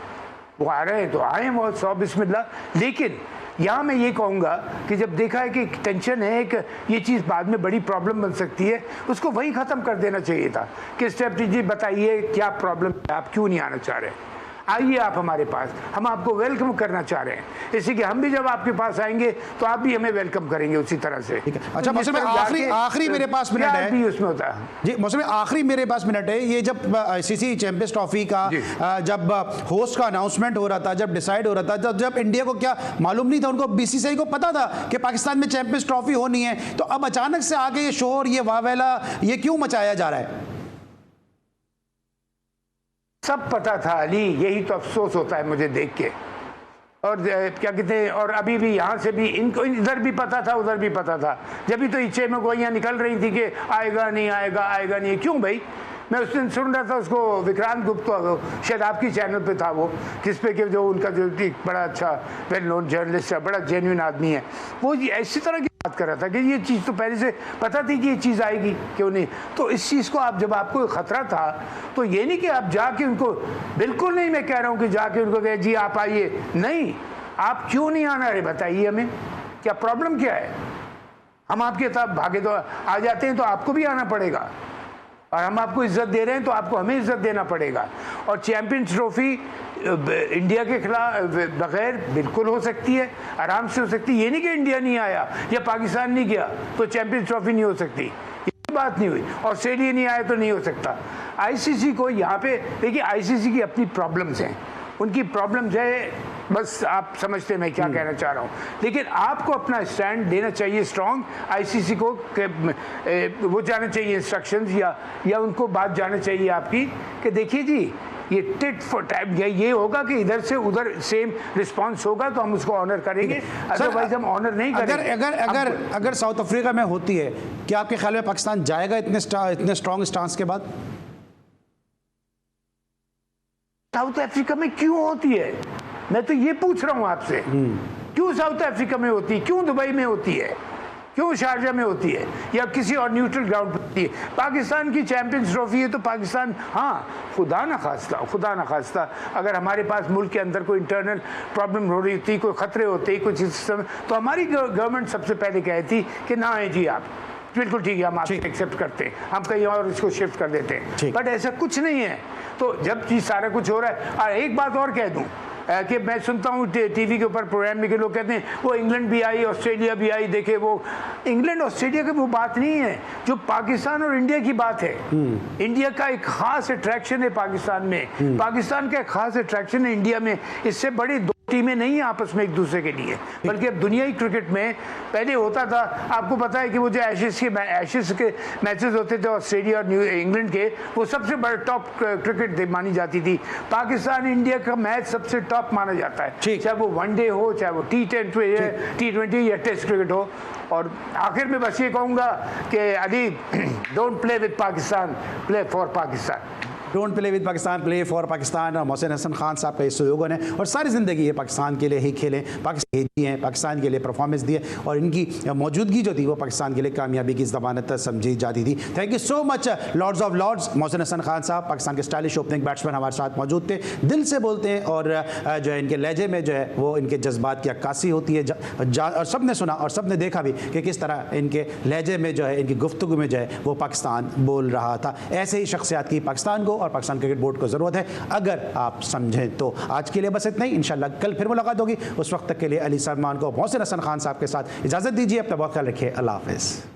वो आ रहे हैं तो आए हैं, बहुत 100 बिस्मिल्लाह। लेकिन यहाँ मैं ये कहूँगा कि जब देखा है कि टेंशन है, एक ये चीज़ बाद में बड़ी प्रॉब्लम बन सकती है, उसको वहीं ख़त्म कर देना चाहिए था कि स्ट्रेटजी बताइए क्या प्रॉब्लम है, आप क्यों नहीं आना चाह रहे, आइए आप हमारे पास, हम आपको वेलकम करना चाह रहे हैं, इसलिए कि हम भी जब आपके पास आएंगे तो आप भी हमें वेलकम करेंगे उसी तरह से। अच्छा मौसम, आखिरी मेरे पास मिनट है भी उसमें होता है जी। मौसम, आखिरी मेरे पास मिनट है। ये जब आईसीसी चैंपियंस ट्रॉफी का जब होस्ट का अनाउंसमेंट हो रहा था, जब डिसाइड हो रहा था, जब इंडिया को क्या मालूम नहीं था, उनको बीसीसीआई को पता था कि पाकिस्तान में चैंपियंस ट्रॉफी होनी है, तो अब अचानक से आगे ये शोर, ये वावेला, ये क्यों मचाया जा रहा है? सब पता था अली, यही तो अफसोस होता है मुझे देख के। और क्या कहते हैं, और अभी भी यहाँ से भी इनको इधर भी पता था, उधर भी पता था। जब भी तो इच्छे में गोइयाँ निकल रही थी कि आएगा नहीं आएगा, आएगा नहीं। क्यों भाई? मैं उस दिन सुन रहा था उसको, विक्रांत गुप्ता, शायद आपकी चैनल पे था वो, जिस पे कि जो उनका जो बड़ा अच्छा वेल नोन जर्नलिस्ट है, बड़ा जेन्युइन आदमी है, वो ऐसी तरह की बात कर रहा था कि ये चीज़ तो पहले से पता थी कि ये चीज़ आएगी, क्यों नहीं। तो इस चीज़ को आप, जब आपको खतरा था, तो ये नहीं कि आप जाके उनको, बिल्कुल नहीं मैं कह रहा हूँ कि जाके उनको कहे जी आप आइए, नहीं, आप क्यों नहीं आना है बताइए हमें, क्या प्रॉब्लम क्या है? हम आपके साथ भागे तो आ जाते हैं, तो आपको भी आना पड़ेगा। और हम आपको इज्जत दे रहे हैं तो आपको हमें इज्जत देना पड़ेगा। और चैंपियंस ट्रॉफी इंडिया के खिलाफ बगैर बिल्कुल हो सकती है, आराम से हो सकती है। ये नहीं कि इंडिया नहीं आया या पाकिस्तान नहीं गया तो चैंपियंस ट्रॉफी नहीं हो सकती, ये बात नहीं हुई। ऑस्ट्रेलिया नहीं आया तो नहीं हो सकता। आईसीसी को यहाँ पे देखिए, आईसीसी की अपनी प्रॉब्लम्स हैं, उनकी प्रॉब्लम्स है, बस आप समझते हैं मैं क्या कहना चाह रहा हूँ। लेकिन आपको अपना स्टैंड देना चाहिए स्ट्रॉन्ग, आईसीसी को वो जाना चाहिए इंस्ट्रक्शंस या उनको बात जाना चाहिए आपकी कि देखिए जी ये टिट फॉर टैट, ये होगा कि इधर से उधर सेम रिस्पांस होगा तो हम उसको ऑनर करेंगे, अदरवाइज हम ऑनर नहीं करेंगे। अगर साउथ अफ्रीका में होती है, क्या आपके ख्याल में पाकिस्तान जाएगा इतने स्ट्रॉन्ग स्टांस के बाद? साउथ अफ्रीका में क्यों होती है, मैं तो ये पूछ रहा हूं आपसे, क्यों साउथ अफ्रीका में होती है, क्यों दुबई में होती है, क्यों शारजा में होती है या किसी और न्यूट्रल ग्राउंड पर होती है? पाकिस्तान की चैंपियंस ट्रॉफी है तो पाकिस्तान, हाँ खुदा ना खास्ता अगर हमारे पास मुल्क के अंदर कोई इंटरनल प्रॉब्लम हो रही थी, कोई खतरे होते कुछ इस समय, तो हमारी गवर्नमेंट सबसे पहले कहती कि ना है जी आप बिल्कुल ठीक है, हम आपसे एक्सेप्ट करते हैं, हम कहीं और इसको शिफ्ट कर देते हैं। बट ऐसा कुछ नहीं है। तो जब चीज़ सारा कुछ हो रहा है, और एक बात और कह दूं कि मैं सुनता हूँ टीवी के ऊपर प्रोग्राम में कि लोग कहते हैं वो इंग्लैंड भी आई, ऑस्ट्रेलिया भी आई, देखे वो इंग्लैंड ऑस्ट्रेलिया की वो बात नहीं है जो पाकिस्तान और इंडिया की बात है। इंडिया का एक खास अट्रैक्शन है पाकिस्तान में, पाकिस्तान का एक खास अट्रैक्शन है इंडिया में। इससे बड़ी दो टीमें नहीं है आपस में एक दूसरे के लिए, बल्कि अब दुनियाई क्रिकेट में पहले होता था, आपको पता है कि वो जो एशेज के मैचेस होते थे ऑस्ट्रेलिया और इंग्लैंड के, वो सबसे बड़ा टॉप क्रिकेट मानी जाती थी। पाकिस्तान इंडिया का मैच सबसे टॉप माना जाता है, चाहे वो वनडे हो, चाहे वो T20 या टेस्ट क्रिकेट हो। और आखिर में बस ये कहूँगा कि Ali, don't play with Pakistan, play for Pakistan. Don't play with Pakistan, play for Pakistan. और मोहसिन हसन खान साहब का इस स्लोगन है और सारी ज़िंदगी ये पाकिस्तान के लिए ही खेलें, पाकिस्तान जी हैं, पाकिस्तान के लिए परफॉर्मेंस दिए और इनकी मौजूदगी जो थी वो पाकिस्तान के लिए कामयाबी की ज़मानत समझी जाती थी। Thank you so much lords of lords, Mohsin Hasan Khan साहब, पाकिस्तान के स्टाइलिश ओपनिंग बैट्समैन हमारे साथ मौजूद थे। दिल से बोलते हैं और जो है इनके लहजे में जो है वो इनके जज्बात की अक्कासी होती है। और सब ने सुना और सब ने देखा भी कि किस तरह इनके लहजे में जो है, इनकी गुफ्तगू में जो है वो पाकिस्तान बोल रहा था। ऐसे ही शख्सियात की पाकिस्तान को और पाकिस्तान क्रिकेट बोर्ड को ज़रूरत है, अगर आप समझें तो। आज के लिए बस इतना ही, इंशाल्लाह कल फिर मुलाकात होगी। उस वक्त तक के लिए अली सलमान को मोहसिन हसन खान साहब के साथ इजाज़त दीजिए। अपना बहुत ख्याल रखिए। अल्लाह हाफ़िज़।